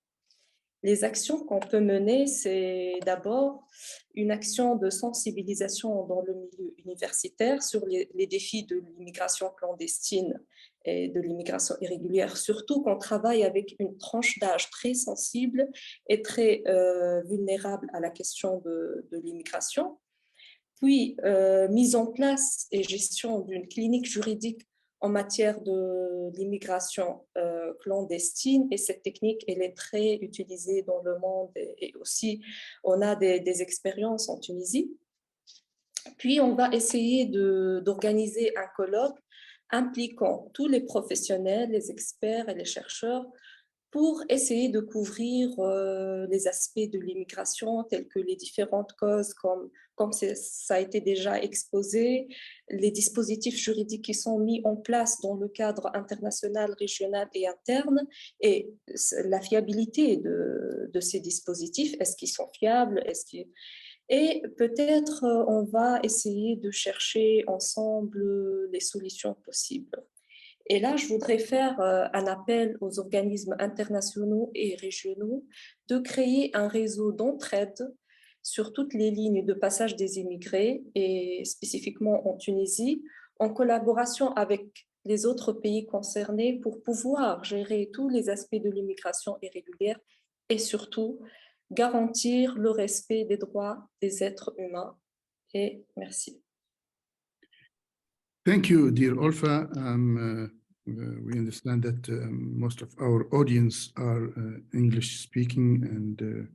Les actions qu'on peut mener, c'est d'abord une action de sensibilisation dans le milieu universitaire sur les défis de l'immigration clandestine et de l'immigration irrégulière, surtout qu'on travaille avec une tranche d'âge très sensible et très vulnérable à la question de l'immigration. Puis, mise en place et gestion d'une clinique juridique en matière de l'immigration clandestine, et cette technique, elle est très utilisée dans le monde et aussi on a des expériences en Tunisie. Puis on va essayer d'organiser un colloque impliquant tous les professionnels, les experts et les chercheurs pour essayer de couvrir les aspects de l'immigration tels que les différentes causes, comme ça a été déjà exposé, les dispositifs juridiques qui sont mis en place dans le cadre international, régional et interne, et la fiabilité de ces dispositifs, est-ce qu'ils sont fiables, et peut-être on va essayer de chercher ensemble les solutions possibles. Et là, je voudrais faire un appel aux organismes internationaux et régionaux de créer un réseau d'entraide sur toutes les lignes de passage des immigrés et spécifiquement en Tunisie, en collaboration avec les autres pays concernés pour pouvoir gérer tous les aspects de l'immigration irrégulière et surtout garantir le respect des droits des êtres humains. Et merci. Thank you, dear Olfa. We understand that most of our audience are English speaking, and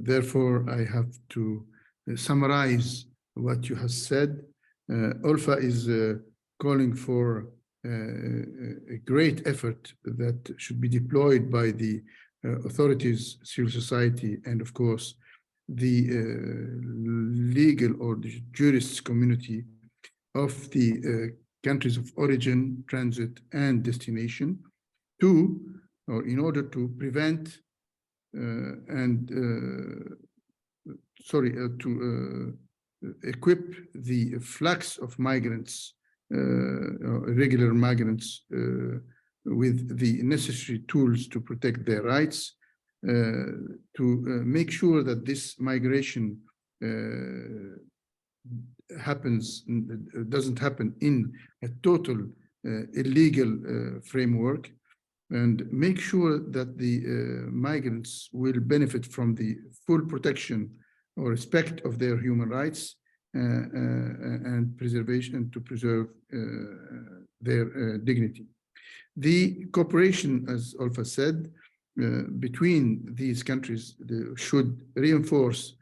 therefore I have to summarize what you have said. Olfa is calling for a great effort that should be deployed by the authorities, civil society, and of course the legal or the jurists community of the countries of origin, transit, and destination, in order to prevent to equip the flux of migrants, irregular migrants, with the necessary tools to protect their rights, to make sure that this migration doesn't happen in a total illegal framework, and make sure that the migrants will benefit from the full protection or respect of their human rights and preservation, to preserve their dignity. The cooperation, as Olfa said, between these countries should reinforce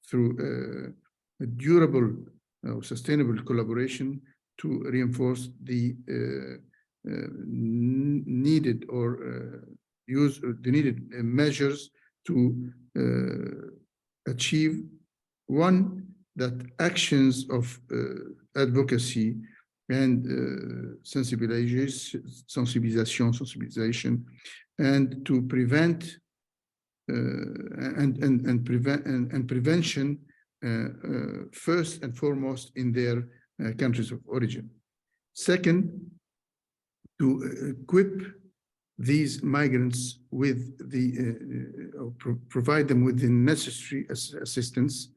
through a durable or sustainable collaboration to reinforce the needed measures to achieve, one, that actions of advocacy and sensibilization, and to prevent prevention first and foremost in their countries of origin. Second, to equip these migrants with provide them with the necessary assistance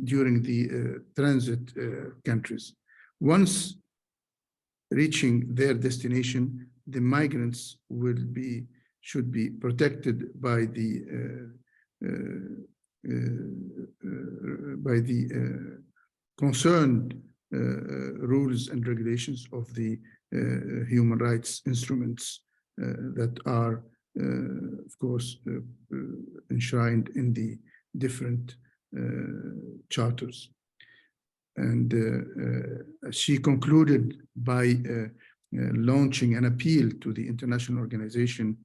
during the transit countries. Once reaching their destination, the migrants should be protected by the concerned rules and regulations of the human rights instruments that are of course, enshrined in the different charters. And she concluded by launching an appeal to the international organization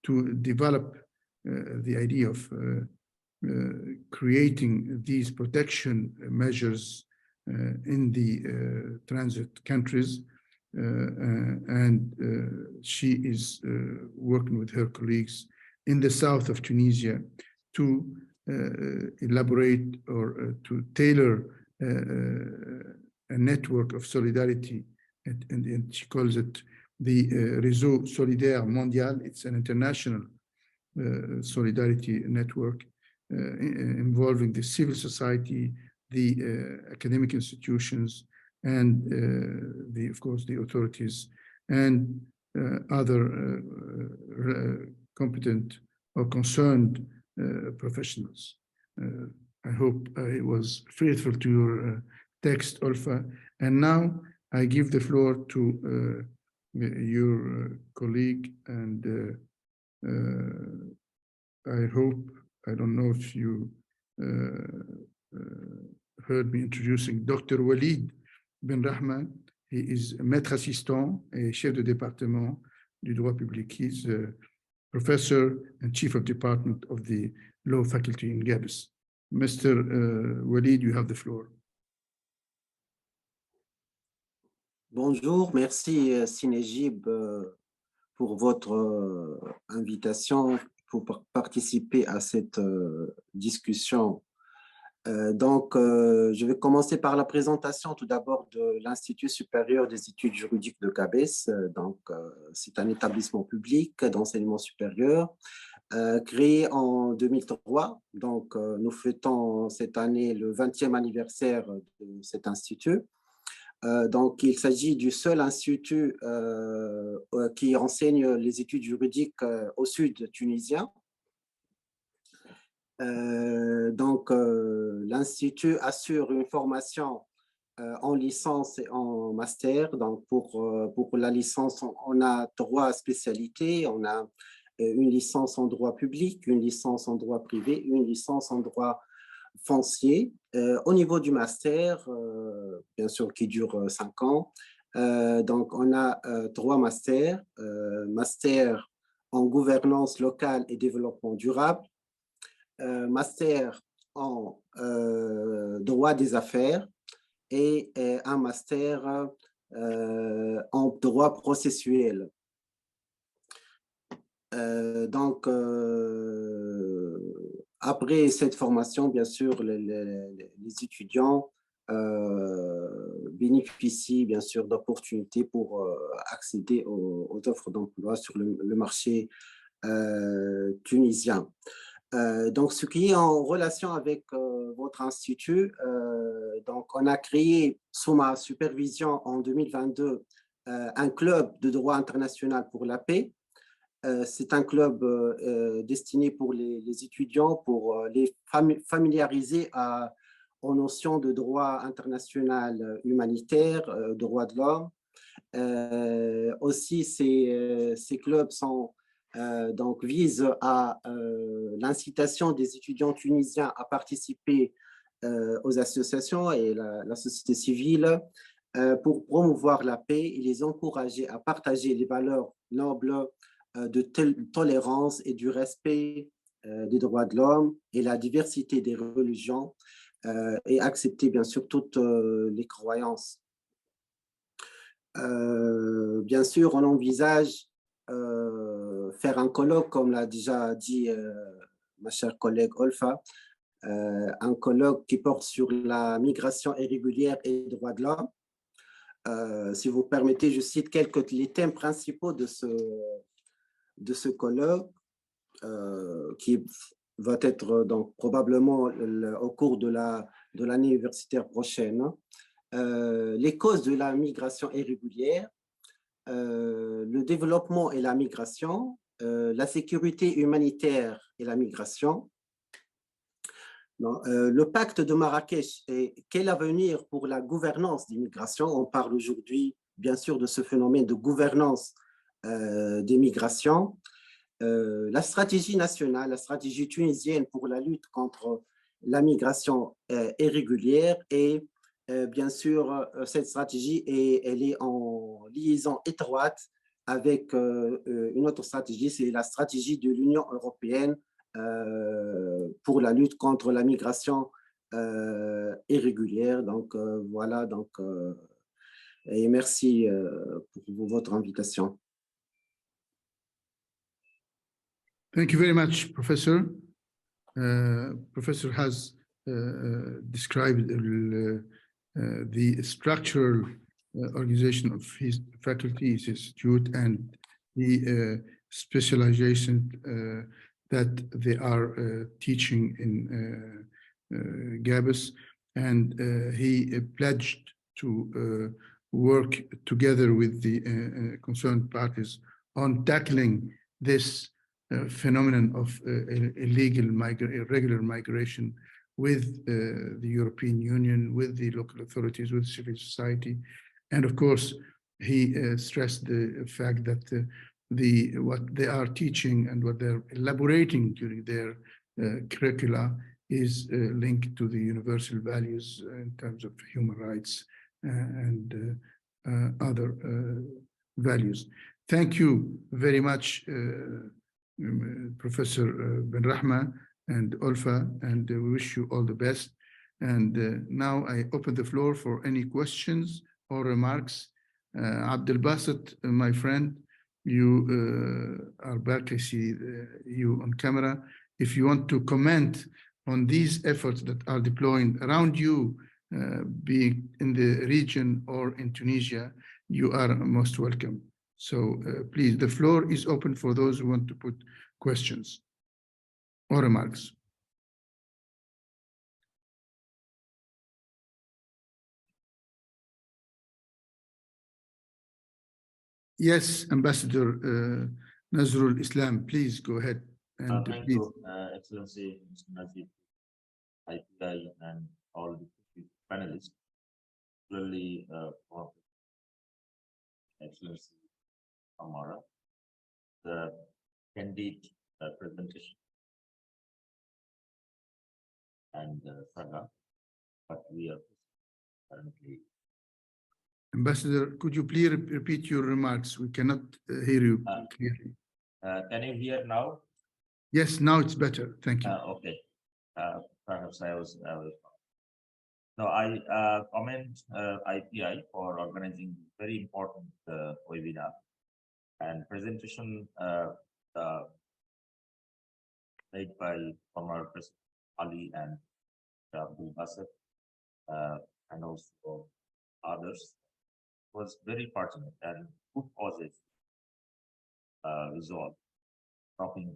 to develop the idea of creating these protection measures in the transit countries. She is working with her colleagues in the south of Tunisia to elaborate or to tailor a network of solidarity, and she calls it the Réseau Solidaire Mondial. It's an international solidarity network involving the civil society, the academic institutions, and of course, the authorities and other competent or concerned professionals. I hope I was faithful to your text, Olfa. And now I give the floor to your colleague, and I hope, I don't know if you heard me introducing Dr. Walid Ben Rahma. He is maître assistant et chef de département du droit public. He's a professor and chief of department of the law faculty in Gabes. Mr. Walid, you have the floor. Bonjour, merci Nejib pour votre invitation pour participer à cette discussion. Je vais commencer par la présentation tout d'abord de l'Institut supérieur des études juridiques de Gabès. C'est un établissement public d'enseignement supérieur créé en 2003. Nous fêtons cette année le 20e anniversaire de cet institut. Il s'agit du seul institut qui enseigne les études juridiques au sud tunisien. L'Institut assure une formation en licence et en master. Pour la licence, on a 3 spécialités. On a une licence en droit public, une licence en droit privé, une licence en droit foncier. Au niveau du master, bien sûr, qui dure 5 ans, on a 3 masters. Master en gouvernance locale et développement durable, master en droit des affaires et un master en droit processuel. Après cette formation, bien sûr, les étudiants bénéficient bien sûr d'opportunités pour accéder aux offres d'emploi sur le marché tunisien. Ce qui est en relation avec votre institut, on a créé sous ma supervision en 2022 un club de droit international pour la paix. C'est un club destiné pour les étudiants, pour les familiariser aux notions de droit international humanitaire, droit de l'homme. Aussi, ces clubs visent à l'incitation des étudiants tunisiens à participer aux associations et la société civile pour promouvoir la paix et les encourager à partager les valeurs nobles de tolérance et du respect des droits de l'homme et la diversité des religions et accepter bien sûr toutes les croyances. Bien sûr, on envisage faire un colloque, comme l'a déjà dit ma chère collègue Olfa, un colloque qui porte sur la migration irrégulière et les droits de l'homme. Si vous permettez, je cite les thèmes principaux de ce colloque qui va être probablement au cours de l'année universitaire prochaine. Les causes de la migration irrégulière, le développement et la migration, la sécurité humanitaire et la migration, le pacte de Marrakech et quel avenir pour la gouvernance des migrations. On parle aujourd'hui bien sûr de ce phénomène de gouvernance des migrations. la stratégie nationale, la stratégie tunisienne pour la lutte contre la migration irrégulière et bien sûr, cette stratégie, elle est en liaison étroite avec une autre stratégie, c'est la stratégie de l'Union européenne pour la lutte contre la migration irrégulière. Donc, voilà, donc, et merci pour votre invitation. Thank you very much, Professor. Professor has described the structural organization of his faculty, his institute, and the specialization that they are teaching in GABIS. And he pledged to work together with the concerned parties on tackling this phenomenon of irregular migration with the European Union, with the local authorities, with civil society. And of course, he stressed the fact that what they are teaching and what they're elaborating during their curricula is linked to the universal values in terms of human rights and other values. Thank you very much, Professor Ben Rahma and Olfa, and we wish you all the best. And now I open the floor for any questions or remarks. Abdelbasset, my friend, you are back. I see you on camera. If you want to comment on these efforts that are deployed around you, be it in the region or in Tunisia, you are most welcome. So please, the floor is open for those who want to put questions or remarks. Yes, Ambassador Nazrul Islam, please go ahead. And thank please. you, Excellency Mr. Nejib, IPI, and all the panelists. Really, Excellency Amara, the candid presentation and saga, but we are currently. Ambassador, could you please repeat your remarks? We cannot hear you clearly. Can you hear now? Yes, now it's better. Thank you. Okay. Perhaps I was. No, I commend IPI for organizing very important webinar and presentation made by former President Ali and Abdelbasset and also others was very pertinent and good causes resolve stopping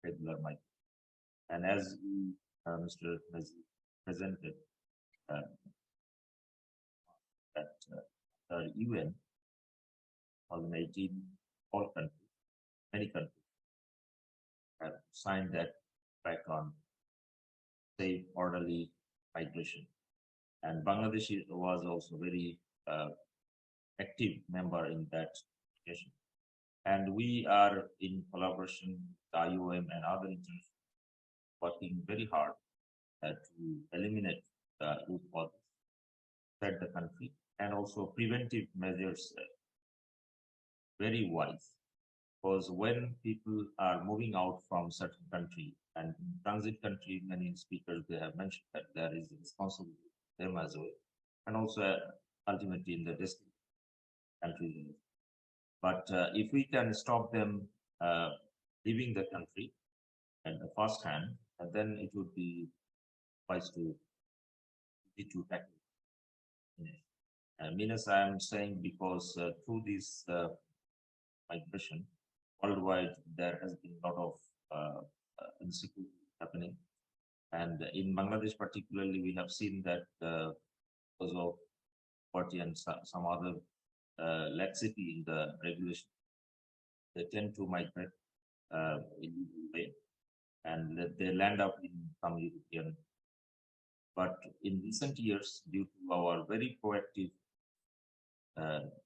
regular migration. And as Mr. Nejib presented, that the UN 2018, all countries, many countries have signed that back on safe, orderly migration. And Bangladesh was also very active member in that education. And we are in collaboration with IOM and other international working very hard to eliminate the root causes, set the country, and also preventive measures very wise. Because when people are moving out from certain country and transit country, many speakers they have mentioned that there is a responsibility for them as well, and also ultimately in the destination countries. But if we can stop them leaving the country at the first hand, then it would be wise to tackle. Means I am saying because through this migration worldwide, there has been a lot of insecurity happening, and in Bangladesh particularly, we have seen that because of poverty and some other laxity in the regulation, they tend to migrate in a way, and they land up in some European. But in recent years, due to our very proactive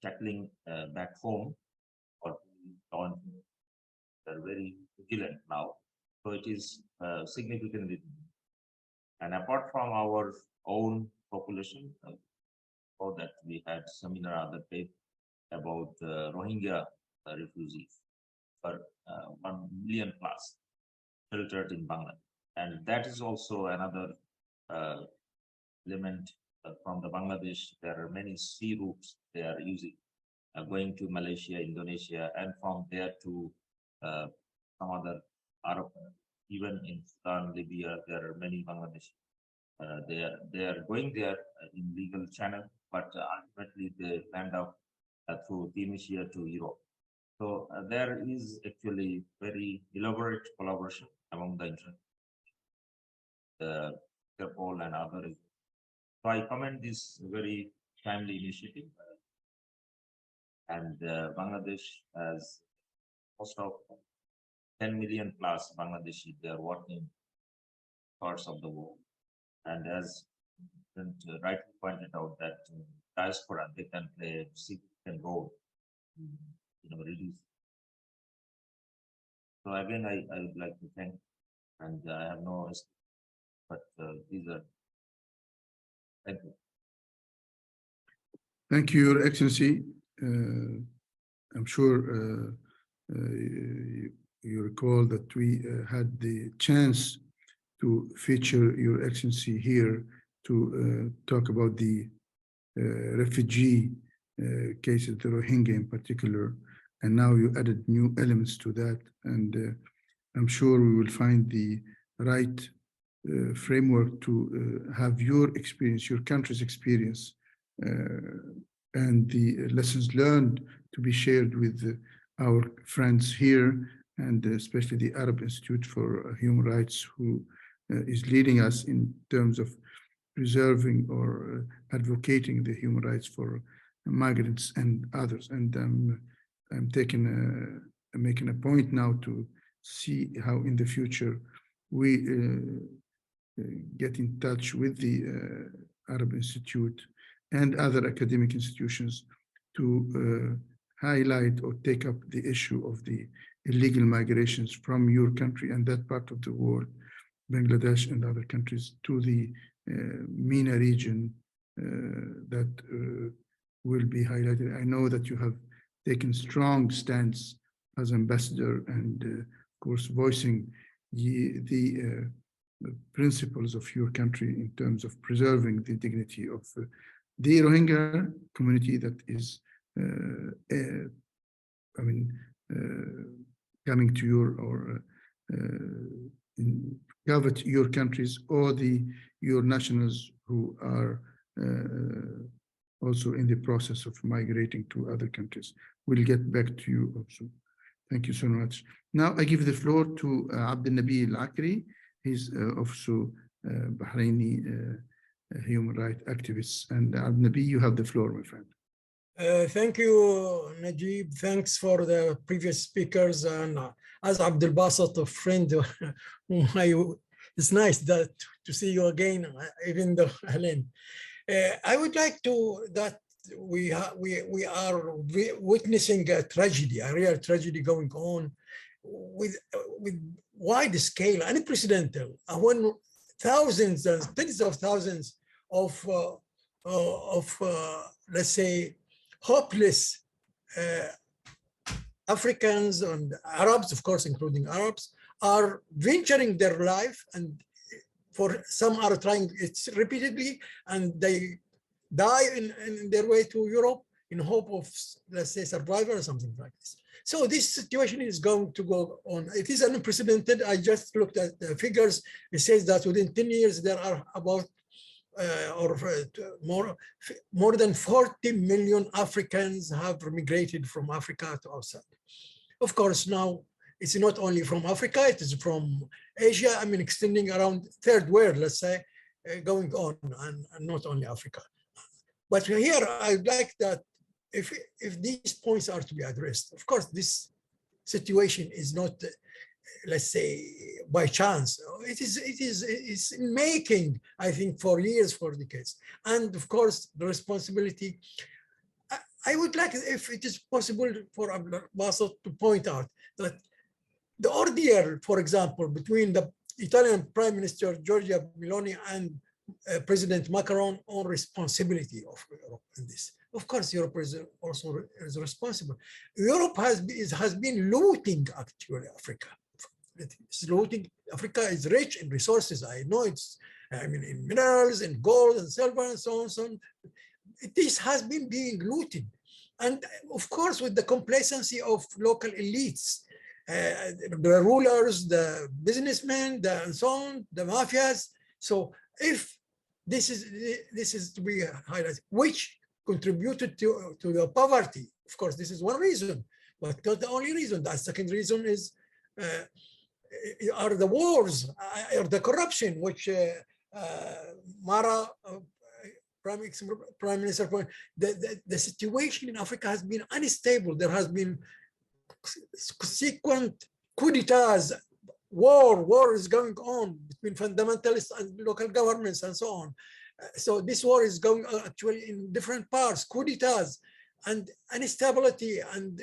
tackling back home or They're very vigilant now. So it is significantly. And apart from our own population, for that we had seminar other day about Rohingya refugees, for 1 million plus sheltered in Bangladesh. And that is also another element from the Bangladesh. There are many sea routes they are using, going to Malaysia, Indonesia, and from there to some other Arab, even in Sudan, Libya, there are many Bangladesh. They are going there in legal channel, but ultimately they land up through Tunisia to Europe. So there is actually very elaborate collaboration among the Interpol and others. So I commend this very timely initiative. And Bangladesh has most of 10 million plus Bangladeshi, they are working parts of the world. And as rightly pointed out, that diaspora, they can play a significant role in reduce. So again, I would like to thank, and I have no, but these are, thank you. Thank you, Your Excellency. I'm sure you recall that we had the chance to feature Your Excellency here to talk about the refugee cases, the Rohingya in particular, and now you added new elements to that, and I'm sure we will find the right framework to have your experience, your country's experience, and the lessons learned to be shared with our friends here, and especially the Arab Institute for Human Rights, who is leading us in terms of preserving or advocating the human rights for migrants and others. And I'm making a point now to see how in the future we get in touch with the Arab Institute and other academic institutions to highlight or take up the issue of the illegal migrations from your country and that part of the world, Bangladesh and other countries, to the MENA region that will be highlighted. I know that you have taken strong stance as ambassador and of course voicing the principles of your country in terms of preserving the dignity of the Rohingya community that is coming to your or covet your countries, or your nationals who are also in the process of migrating to other countries. We'll get back to you also. Thank you so much. Now I give the floor to Abdelnabi Al-Akri. He's also Bahraini human rights activist. And Abdelnabi, you have the floor, my friend. Thank you, Nejib. Thanks for the previous speakers. And as Abdelbasset, a friend, it's nice to see you again, even though Helen. I would like that we are witnessing a tragedy, a real tragedy going on with wide scale, unprecedented. When thousands and tens of thousands of let's say, hopeless Africans and Arabs, of course, including Arabs, are venturing their life, and for some are trying it repeatedly, and they die in their way to Europe in hope of, let's say, survival or something like this. So this situation is going to go on. It is unprecedented. I just looked at the figures. It says that within 10 years, there are about more than 40 million Africans have migrated from Africa to outside. Of course, now it's not only from Africa, it is from Asia, extending around third world, let's say, going on, and not only Africa. But here, I'd like that if these points are to be addressed, of course, this situation is not, let's say, by chance. It's making, I think, for years, for decades. And of course, the responsibility, I would like, if it is possible for Abdelbasset to point out that the ordeal, for example, between the Italian Prime Minister Giorgia Meloni and President Macron on responsibility of Europe in this. Of course, Europe is also responsible. Europe has been looting actually Africa. It's looting. Africa is rich in resources. I know it's, I mean, in minerals and gold and silver and so on, so on. This has been being looted. And of course, with the complacency of local elites, the rulers, the businessmen, and so on, the mafias. So if this is to be highlighted, which contributed to the poverty. Of course, this is one reason, but not the only reason. The second reason is are the wars or the corruption, which Mara, Prime Minister, the situation in Africa has been unstable. There has been consequent coup d'etats, war is going on between fundamentalists and local governments and so on. So this war is going on actually in different parts, coup d'etats and instability. And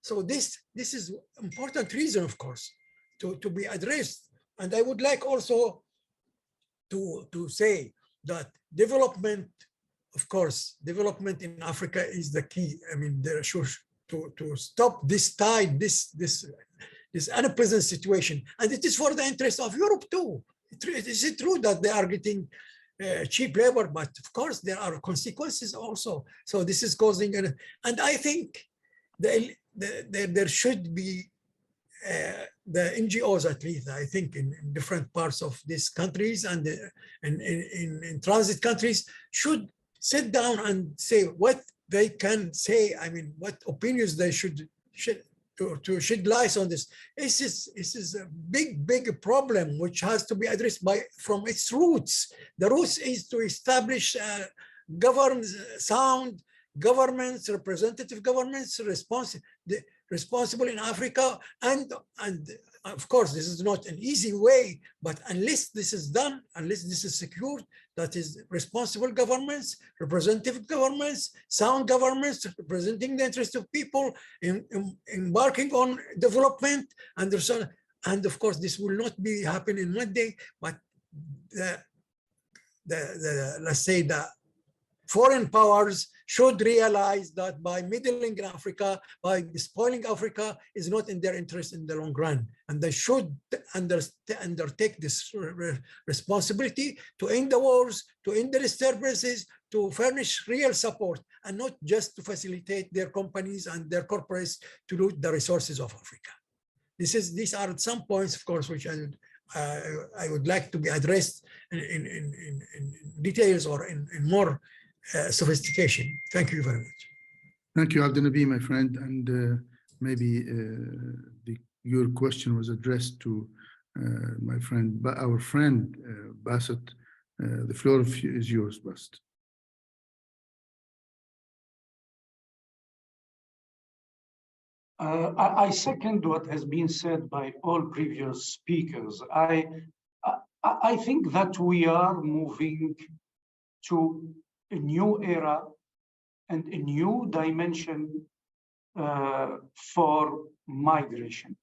so this is important reason, of course, to be addressed. And I would like also to say that development, of course, development in Africa is the key. I mean, there should to stop this tide, this unpleasant situation. And it is for the interest of Europe too. It is true that they are getting cheap labor, but of course there are consequences also. So this is causing, and I think there should be the NGOs, at least, I think, in different parts of these countries and in transit countries should sit down and say what they can say. I mean, what opinions they should to shed light on this. This is a big problem which has to be addressed from its roots. The roots is to establish sound governments, representative governments, responsible in Africa, and of course this is not an easy way, but unless this is done, unless this is secured, that is responsible governments, representative governments, sound governments representing the interest of people, embarking on development, and of course this will not be happening in one day, but let's say the foreign powers should realize that by meddling in Africa, by spoiling Africa, is not in their interest in the long run. And they should undertake this responsibility to end the wars, to end the disturbances, to furnish real support, and not just to facilitate their companies and their corporates to loot the resources of Africa. These are some points, of course, which I would like to be addressed in details or in more sophistication. Thank you very much. Thank you, Abdelnabi, my friend. And maybe your question was addressed to our friend Basset. The floor is yours, Basset. I second what has been said by all previous speakers. I think that we are moving to a new era and a new dimension for migration.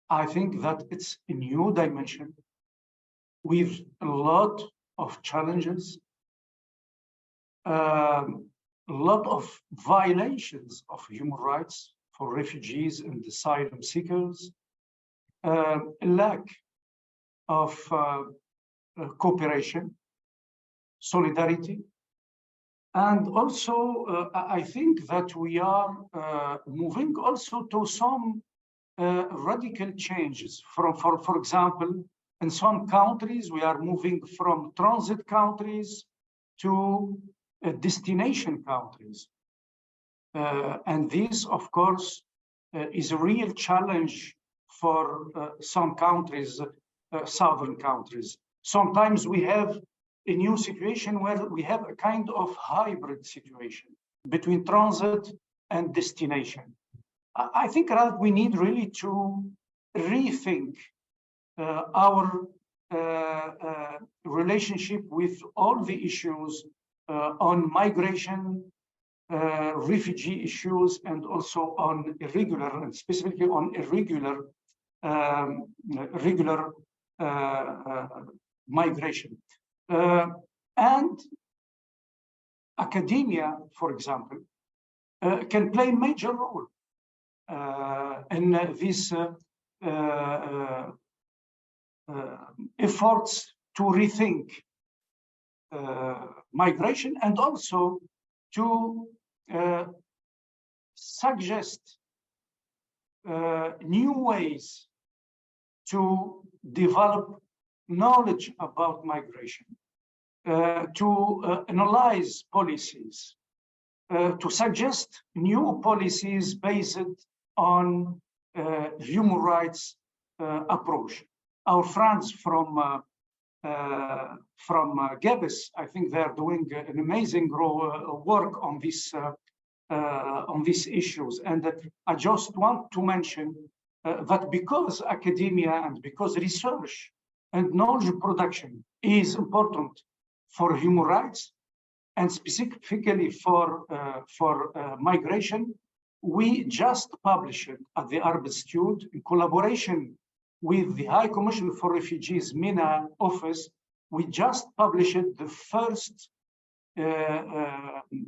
I think that it's a new dimension with a lot of challenges, a lot of violations of human rights for refugees and asylum seekers, a lack of cooperation, solidarity. And also, I think that we are moving also to some radical changes. For example, in some countries, we are moving from transit countries to destination countries. And this, of course, is a real challenge for some countries, southern countries. Sometimes we have a new situation where we have a kind of hybrid situation between transit and destination. I think that we need really to rethink our relationship with all the issues on migration, refugee issues and also on irregular, and specifically on irregular migration. And academia, for example, can play a major role in these efforts to rethink migration, and also to suggest new ways to develop knowledge about migration, to analyze policies, to suggest new policies based on human rights approach. Our friends from GEBIS, I think they're doing an amazing work on these issues. And I just want to mention that because academia and because research and knowledge production is important for human rights, and specifically for migration, we just published at the Arab Institute, in collaboration with the High Commission for Refugees MENA office, we just published the first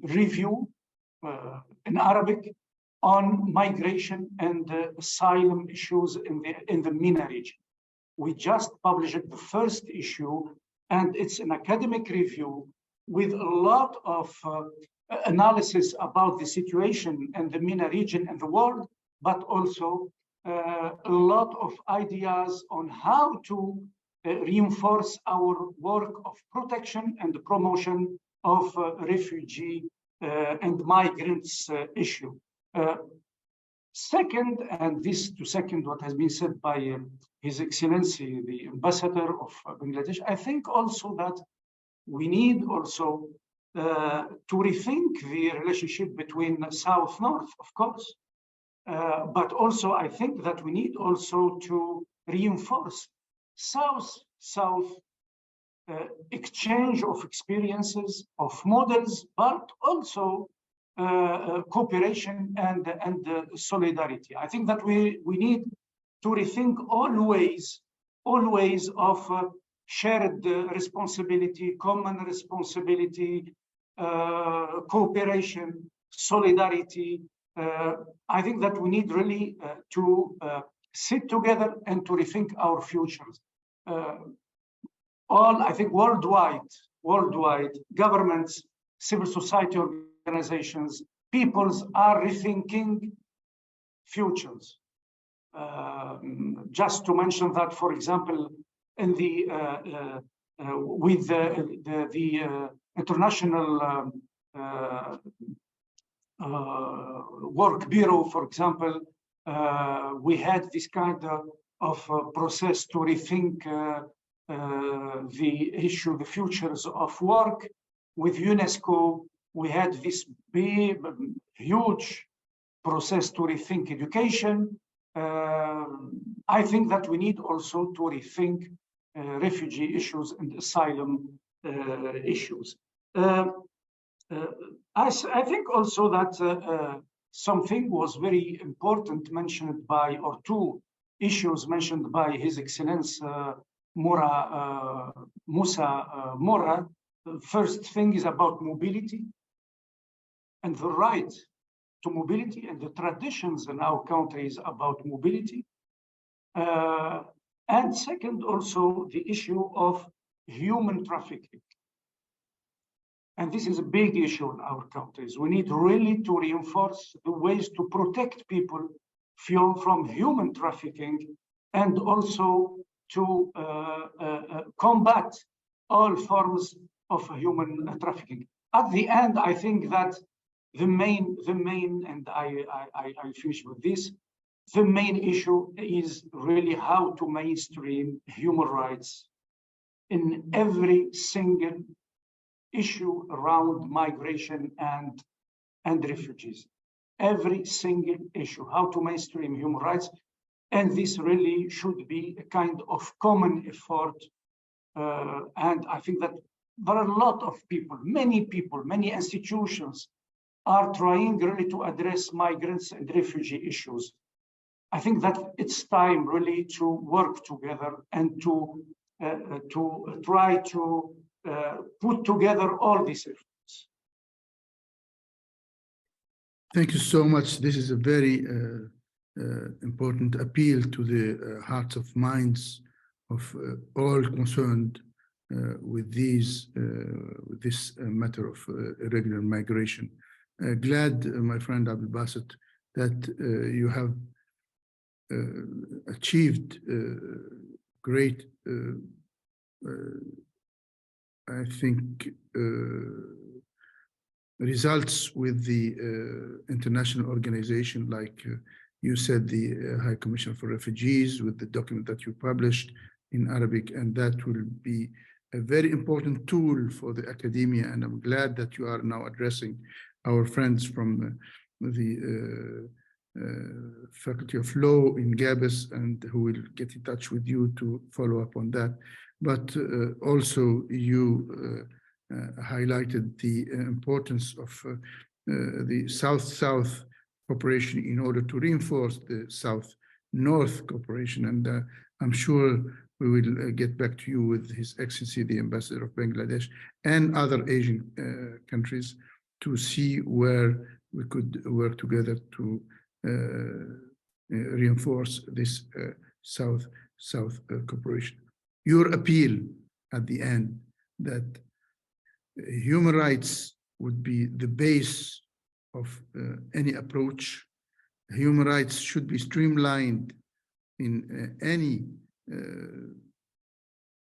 review in Arabic on migration and asylum issues in the MENA region. We just published the first issue, and it's an academic review with a lot of analysis about the situation in the MENA region and the world, but also a lot of ideas on how to reinforce our work of protection and the promotion of refugee and migrants issue. Second, and this to second what has been said by His Excellency, the Ambassador of Bangladesh, I think also that we need also to rethink the relationship between South-North, of course, but also I think that we need also to reinforce South-South exchange of experiences, of models, but also cooperation and solidarity. I think that we need to rethink all ways of shared responsibility, common responsibility, cooperation, solidarity. I think that we need really to sit together and to rethink our futures. I think worldwide, governments, civil society organizations, peoples are rethinking futures. Just to mention that, for example, in with the International Work Bureau, for example, we had this kind of process to rethink the issue, the futures of work. With UNESCO, we had this big, huge process to rethink education. I think that we need also to rethink refugee issues and asylum issues. I think also that something was very important mentioned by, or two issues mentioned by His Excellency Moussa Mara. The first thing is about mobility and the right to mobility and the traditions in our countries about mobility. And second, also the issue of human trafficking. And this is a big issue in our countries. We need really to reinforce the ways to protect people from human trafficking, and also to combat all forms of human trafficking. At the end, I think that the main, and I finish with this, the main issue is really how to mainstream human rights in every single issue around migration and refugees. Every single issue, how to mainstream human rights. And this really should be a kind of common effort. And I think that there are a lot of people, many institutions are trying really to address migrants and refugee issues. I think that it's time really to work together and to try to put together all these efforts. Thank you so much. This is a very important appeal to the hearts of minds of all concerned with this matter of irregular migration. Glad, my friend Abdelbasset, that you have achieved great, I think, results with the international organization, like you said, the High Commission for Refugees, with the document that you published in Arabic, and that will be a very important tool for the academia. And I'm glad that you are now addressing our friends from the Faculty of Law in Gabes, and who will get in touch with you to follow up on that. But also you highlighted the importance of the South-South cooperation in order to reinforce the South-North cooperation. And I'm sure we will get back to you with His Excellency, the Ambassador of Bangladesh and other Asian countries to see where we could work together to reinforce this South-South cooperation. Your appeal at the end that human rights would be the base of any approach. Human rights should be streamlined in any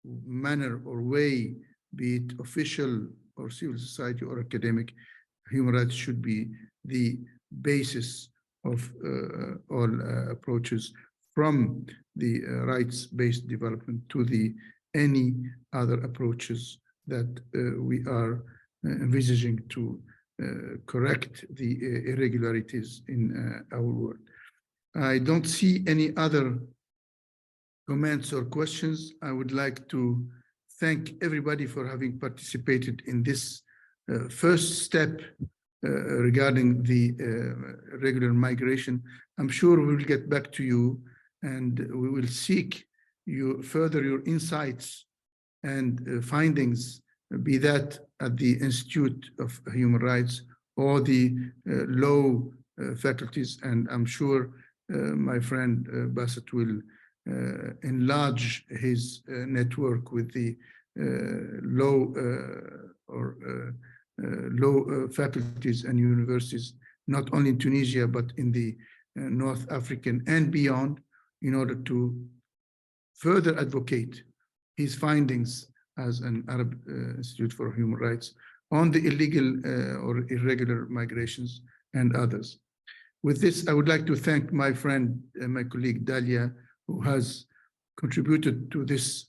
manner or way, be it official or civil society or academic. Human rights should be the basis of all approaches, from the rights-based development to the any other approaches that we are envisaging to correct the irregularities in our world. I don't see any other comments or questions. I would like to thank everybody for having participated in this first step regarding the regular migration. I'm sure we will get back to you, and we will seek you further your insights and findings, be that at the Institute of Human Rights or the law faculties. And I'm sure my friend Bassett will enlarge his network with the law faculties and universities, not only in Tunisia, but in the North African and beyond, in order to further advocate his findings as an Arab Institute for Human Rights on the illegal or irregular migrations and others. With this, I would like to thank my friend, my colleague Dalia, who has contributed to this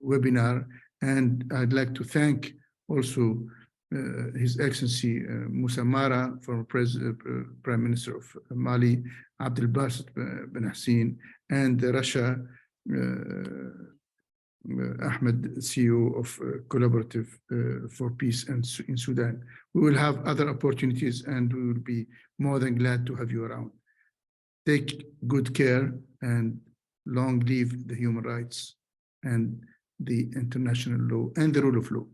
webinar. And I'd like to thank also His Excellency Moussa Mara, former Prime Minister of Mali, Abdelbasset Ben Hassin, and Rasha Ahmed, CEO of Collaborative for Peace in Sudan. We will have other opportunities, and we will be more than glad to have you around. Take good care, and long live the human rights and the international law and the rule of law.